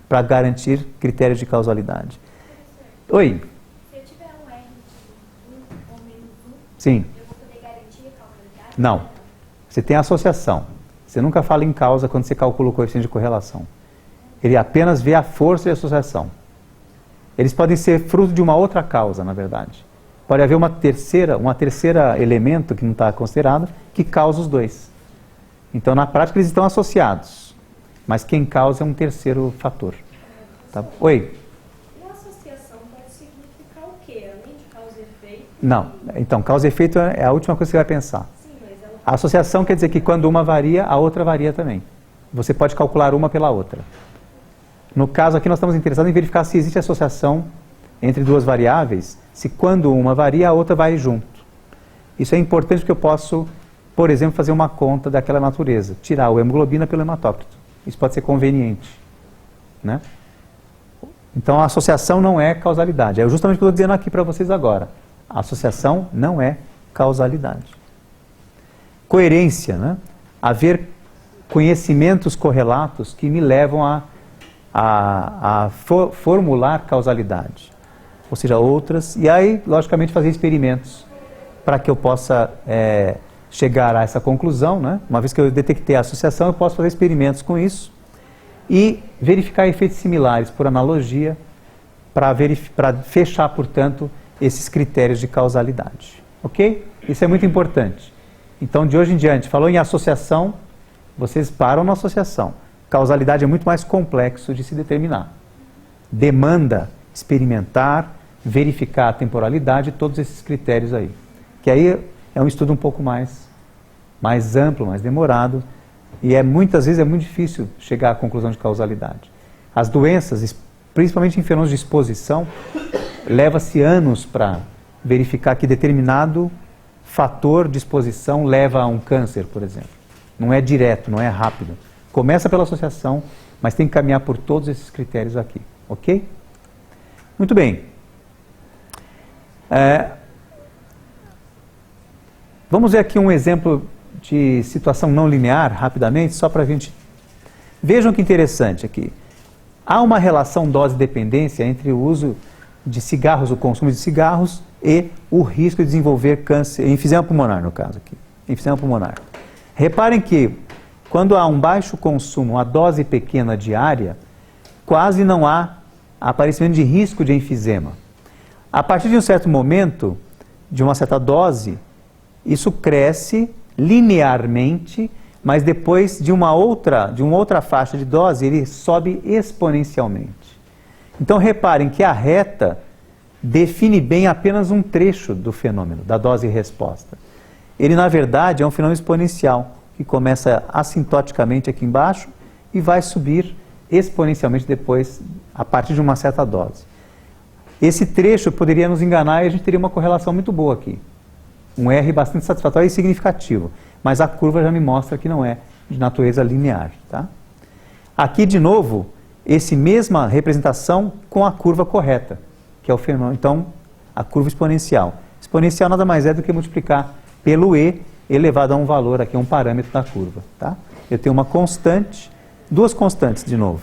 para garantir critérios de causalidade. Oi? Se eu tiver um R de 1 ou menos 1, Sim. eu vou poder garantir a causalidade? Não. Você tem associação. Você nunca fala em causa quando você calcula o coeficiente de correlação. Ele apenas vê a força de associação. Eles podem ser fruto de uma outra causa, na verdade. Pode haver uma terceira elemento que não está considerado, que causa os dois. Então, na prática, eles estão associados. Mas quem causa é um terceiro fator. Tá? Oi? E a associação pode significar o quê? Além de causa e efeito? Não. Então, causa e efeito é a última coisa que você vai pensar. Sim, mas ela... A associação quer dizer que quando uma varia, a outra varia também. Você pode calcular uma pela outra. No caso aqui, nós estamos interessados em verificar se existe associação entre duas variáveis, se quando uma varia, a outra vai junto. Isso é importante porque eu posso, por exemplo, fazer uma conta daquela natureza, tirar o hemoglobina pelo hematócrito. Isso pode ser conveniente, né? Então, a associação não é causalidade. É justamente o que eu estou dizendo aqui para vocês agora. A associação não é causalidade. Coerência, né? Haver conhecimentos correlatos que me levam a formular causalidade. Ou seja, outras, e aí, logicamente, fazer experimentos para que eu possa chegar a essa conclusão, né? Uma vez que eu detectei a associação, eu posso fazer experimentos com isso e verificar efeitos similares por analogia para fechar, portanto, esses critérios de causalidade. Ok? Isso é muito importante. Então, de hoje em diante, falou em associação, vocês param na associação. Causalidade é muito mais complexo de se determinar. Demanda experimentar, verificar a temporalidade, todos esses critérios aí. Que aí é um estudo um pouco mais amplo, mais demorado, e muitas vezes é muito difícil chegar à conclusão de causalidade. As doenças, principalmente em fenômenos de exposição, leva-se anos para verificar que determinado fator de exposição leva a um câncer, por exemplo. Não é direto, não é rápido. Começa pela associação, mas tem que caminhar por todos esses critérios aqui, ok? Muito bem. Vamos ver aqui um exemplo de situação não linear, rapidamente, só para a gente... Vejam que interessante aqui. Há uma relação dose-dependência entre o uso de cigarros, o consumo de cigarros, e o risco de desenvolver câncer, enfisema pulmonar, no caso aqui. Enfisema pulmonar. Reparem que, quando há um baixo consumo, uma dose pequena diária, quase não há aparecimento de risco de enfisema. A partir de um certo momento, de uma certa dose, isso cresce linearmente, mas depois de uma outra faixa de dose, ele sobe exponencialmente. Então reparem que a reta define bem apenas um trecho do fenômeno, da dose e resposta. Ele, na verdade, é um fenômeno exponencial, que começa assintoticamente aqui embaixo e vai subir exponencialmente depois, a partir de uma certa dose. Esse trecho poderia nos enganar e a gente teria uma correlação muito boa aqui. Um R bastante satisfatório e significativo, mas a curva já me mostra que não é de natureza linear. Tá? Aqui, de novo, essa mesma representação com a curva correta, que é o fenômeno, então, a curva exponencial. Exponencial nada mais é do que multiplicar pelo E elevado a um valor, aqui é um parâmetro da curva. Tá? Eu tenho uma constante, duas constantes de novo.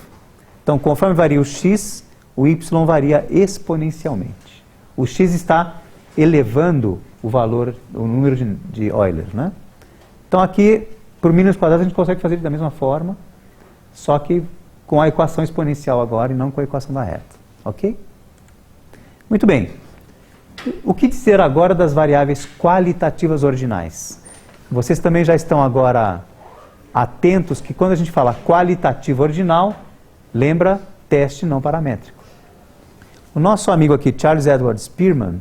Então, conforme varia o x, o y varia exponencialmente. O x está elevando o valor, o número de Euler, né? Então aqui, por mínimos quadrados, a gente consegue fazer da mesma forma, só que com a equação exponencial agora e não com a equação da reta, ok? Muito bem. O que dizer agora das variáveis qualitativas ordinais? Vocês também já estão agora atentos que quando a gente fala qualitativo ordinal, lembra teste não paramétrico. O nosso amigo aqui, Charles Edward Spearman,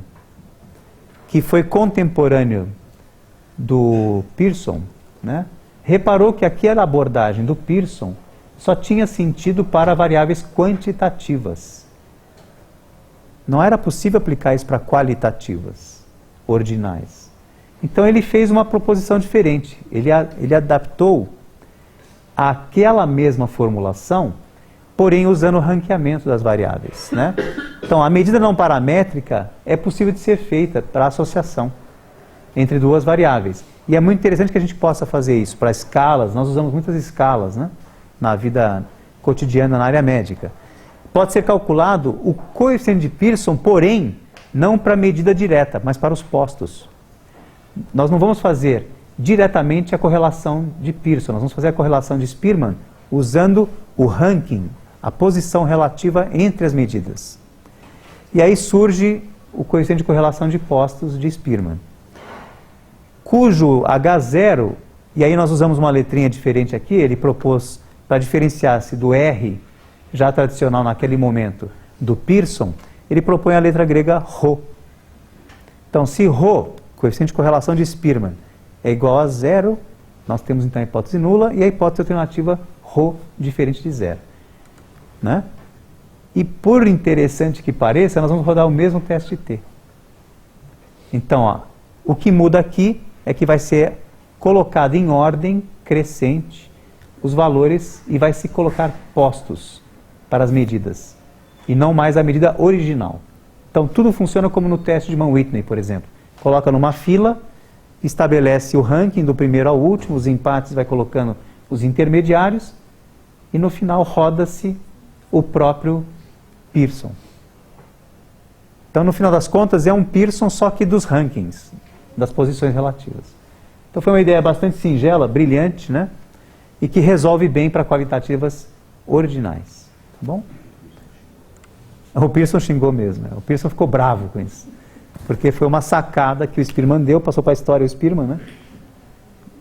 que foi contemporâneo do Pearson, né, reparou que aquela abordagem do Pearson só tinha sentido para variáveis quantitativas. Não era possível aplicar isso para qualitativas, ordinais. Então ele fez uma proposição diferente. Ele adaptou aquela mesma formulação, porém usando o ranqueamento das variáveis, né? Então a medida não paramétrica é possível de ser feita para associação entre duas variáveis. E é muito interessante que a gente possa fazer isso para escalas. Nós usamos muitas escalas, né, na vida cotidiana, na área médica. Pode ser calculado o coeficiente de Pearson, porém, não para medida direta, mas para os postos. Nós não vamos fazer diretamente a correlação de Pearson, nós vamos fazer a correlação de Spearman usando o ranking, a posição relativa entre as medidas. E aí surge o coeficiente de correlação de postos de Spearman, cujo H0, e aí nós usamos uma letrinha diferente aqui, ele propôs para diferenciar-se do R, já tradicional naquele momento, do Pearson, ele propõe a letra grega Rho. Então, se Rho, coeficiente de correlação de Spearman, é igual a 0, nós temos então a hipótese nula e a hipótese alternativa Rho diferente de 0. Né? E por interessante que pareça, nós vamos rodar o mesmo teste T. Então, ó, o que muda aqui é que vai ser colocado em ordem crescente os valores e vai se colocar postos para as medidas, e não mais a medida original. Então tudo funciona como no teste de Mann-Whitney, por exemplo. Coloca numa fila, estabelece o ranking do primeiro ao último, os empates vai colocando os intermediários, e no final roda-se o próprio Pearson. Então no final das contas é um Pearson só que dos rankings, das posições relativas. Então foi uma ideia bastante singela, brilhante, né? E que resolve bem para qualitativas ordinais. Tá bom? O Pearson xingou mesmo. O Pearson ficou bravo com isso. Porque foi uma sacada que o Spearman deu, passou para a história o Spearman, né?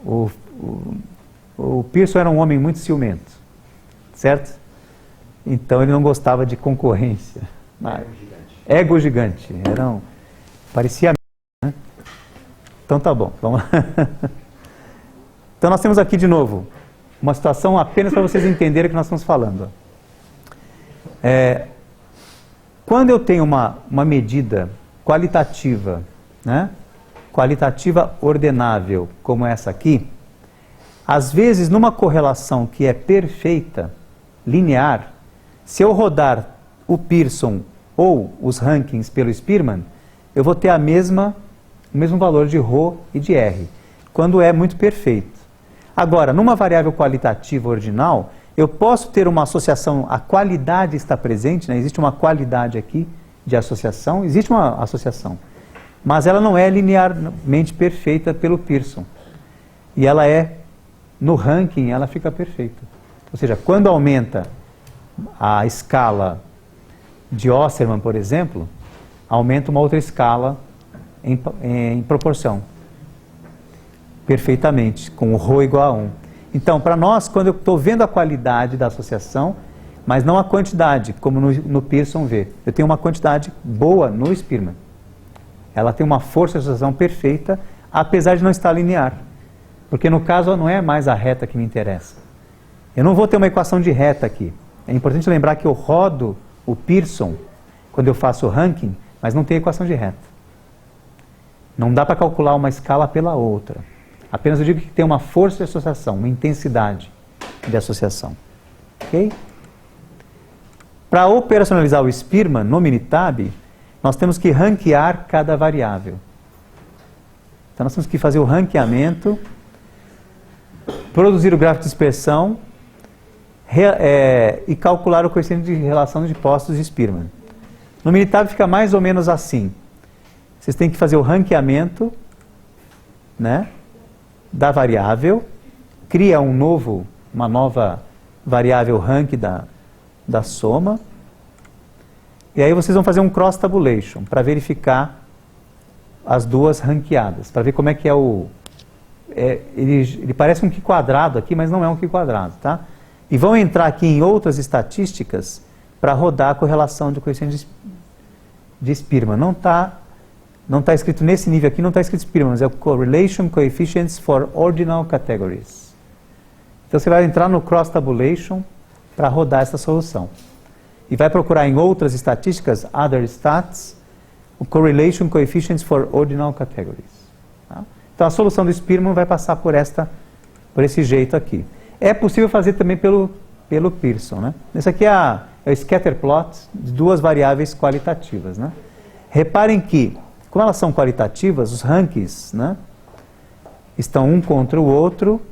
O Pearson era um homem muito ciumento. Certo? Então ele não gostava de concorrência. Ego gigante. Parecia... Né? Então tá bom. Vamos lá. Então nós temos aqui de novo uma situação apenas para vocês entenderem o que nós estamos falando. Quando eu tenho uma medida qualitativa, né, qualitativa ordenável, como essa aqui, às vezes numa correlação que é perfeita, linear, se eu rodar o Pearson ou os rankings pelo Spearman, eu vou ter o mesmo valor de Rho e de R, quando é muito perfeito. Agora, numa variável qualitativa ordinal, eu posso ter uma associação, a qualidade está presente, né? Existe uma qualidade aqui de associação, existe uma associação, mas ela não é linearmente perfeita pelo Pearson. E ela no ranking, ela fica perfeita. Ou seja, quando aumenta a escala de Osserman, por exemplo, aumenta uma outra escala em proporção. Perfeitamente, com o Rho igual a 1. Então, para nós, quando eu estou vendo a qualidade da associação, mas não a quantidade, como no Pearson vê. Eu tenho uma quantidade boa no Spearman. Ela tem uma força de associação perfeita, apesar de não estar linear. Porque no caso não é mais a reta que me interessa. Eu não vou ter uma equação de reta aqui. É importante lembrar que eu rodo o Pearson quando eu faço o ranking, mas não tem equação de reta. Não dá para calcular uma escala pela outra. Apenas eu digo que tem uma força de associação, uma intensidade de associação. Ok? Para operacionalizar o Spearman no Minitab, nós temos que ranquear cada variável. Então nós temos que fazer o ranqueamento, produzir o gráfico de dispersão e calcular o coeficiente de relação de postos de Spearman. No Minitab fica mais ou menos assim. Vocês têm que fazer o ranqueamento, né, da variável, cria uma nova variável rank da soma, e aí vocês vão fazer um cross tabulation para verificar as duas ranqueadas, para ver como é que é ele parece um Q quadrado aqui, mas não é um Q quadrado, tá? E vão entrar aqui em outras estatísticas para rodar a correlação de coeficiente de Spearman. Não está escrito nesse nível aqui, não está escrito Spearman, mas é o Correlation Coefficients for Ordinal Categories. Então você vai entrar no Cross Tabulation para rodar essa solução. E vai procurar em outras estatísticas, Other Stats, o Correlation Coefficients for Ordinal Categories. Tá? Então a solução do Spearman vai passar por esse jeito aqui. É possível fazer também pelo Pearson, né? Esse aqui é o scatter plot de duas variáveis qualitativas, né? Reparem que, como elas são qualitativas, os rankings, né, estão um contra o outro,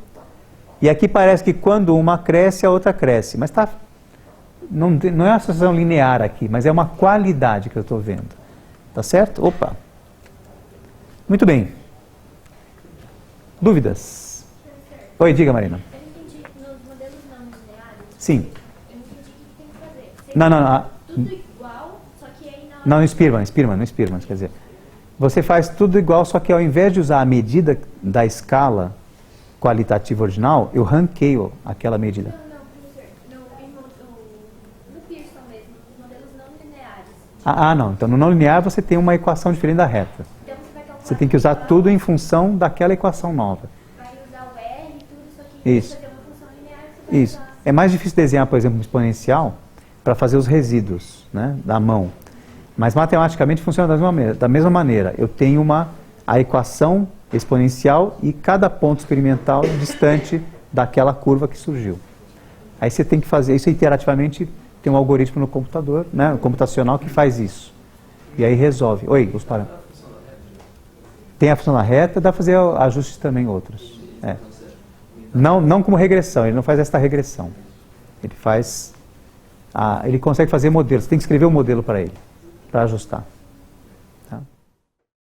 e aqui parece que quando uma cresce, a outra cresce. Mas não é uma associação linear aqui, mas é uma qualidade que eu estou vendo. Tá certo? Opa! Muito bem. Dúvidas? Oi, diga, Marina. Eu entendi nos modelos não lineares. Sim. Eu entendi o que tem que fazer. Não. Tudo igual, só que aí na hora... Não, no Spearman, quer dizer. Você faz tudo igual, só que ao invés de usar a medida da escala qualitativa original, eu ranqueio aquela medida. Não, professor. No Pearson mesmo, nos modelos não lineares. Não. Então, no não linear, você tem uma equação diferente da reta. Então você vai calcular... Você tem que usar tudo em função daquela equação nova. Vai usar o R e tudo, só que Isso. você tem uma função linear, você vai Isso. usar... É mais difícil desenhar, por exemplo, um exponencial para fazer os resíduos, né, da mão. Mas matematicamente funciona da mesma maneira. Eu tenho a equação exponencial e cada ponto experimental distante daquela curva que surgiu. Aí você tem que fazer isso interativamente, tem um algoritmo no computador, né, computacional, que faz isso. E aí resolve. Oi, os parâmetros. Tem a função da reta, dá para fazer ajustes também outros. É. Não como regressão, ele não faz esta regressão. Ele consegue fazer modelos, você tem que escrever um modelo para ele, para ajustar.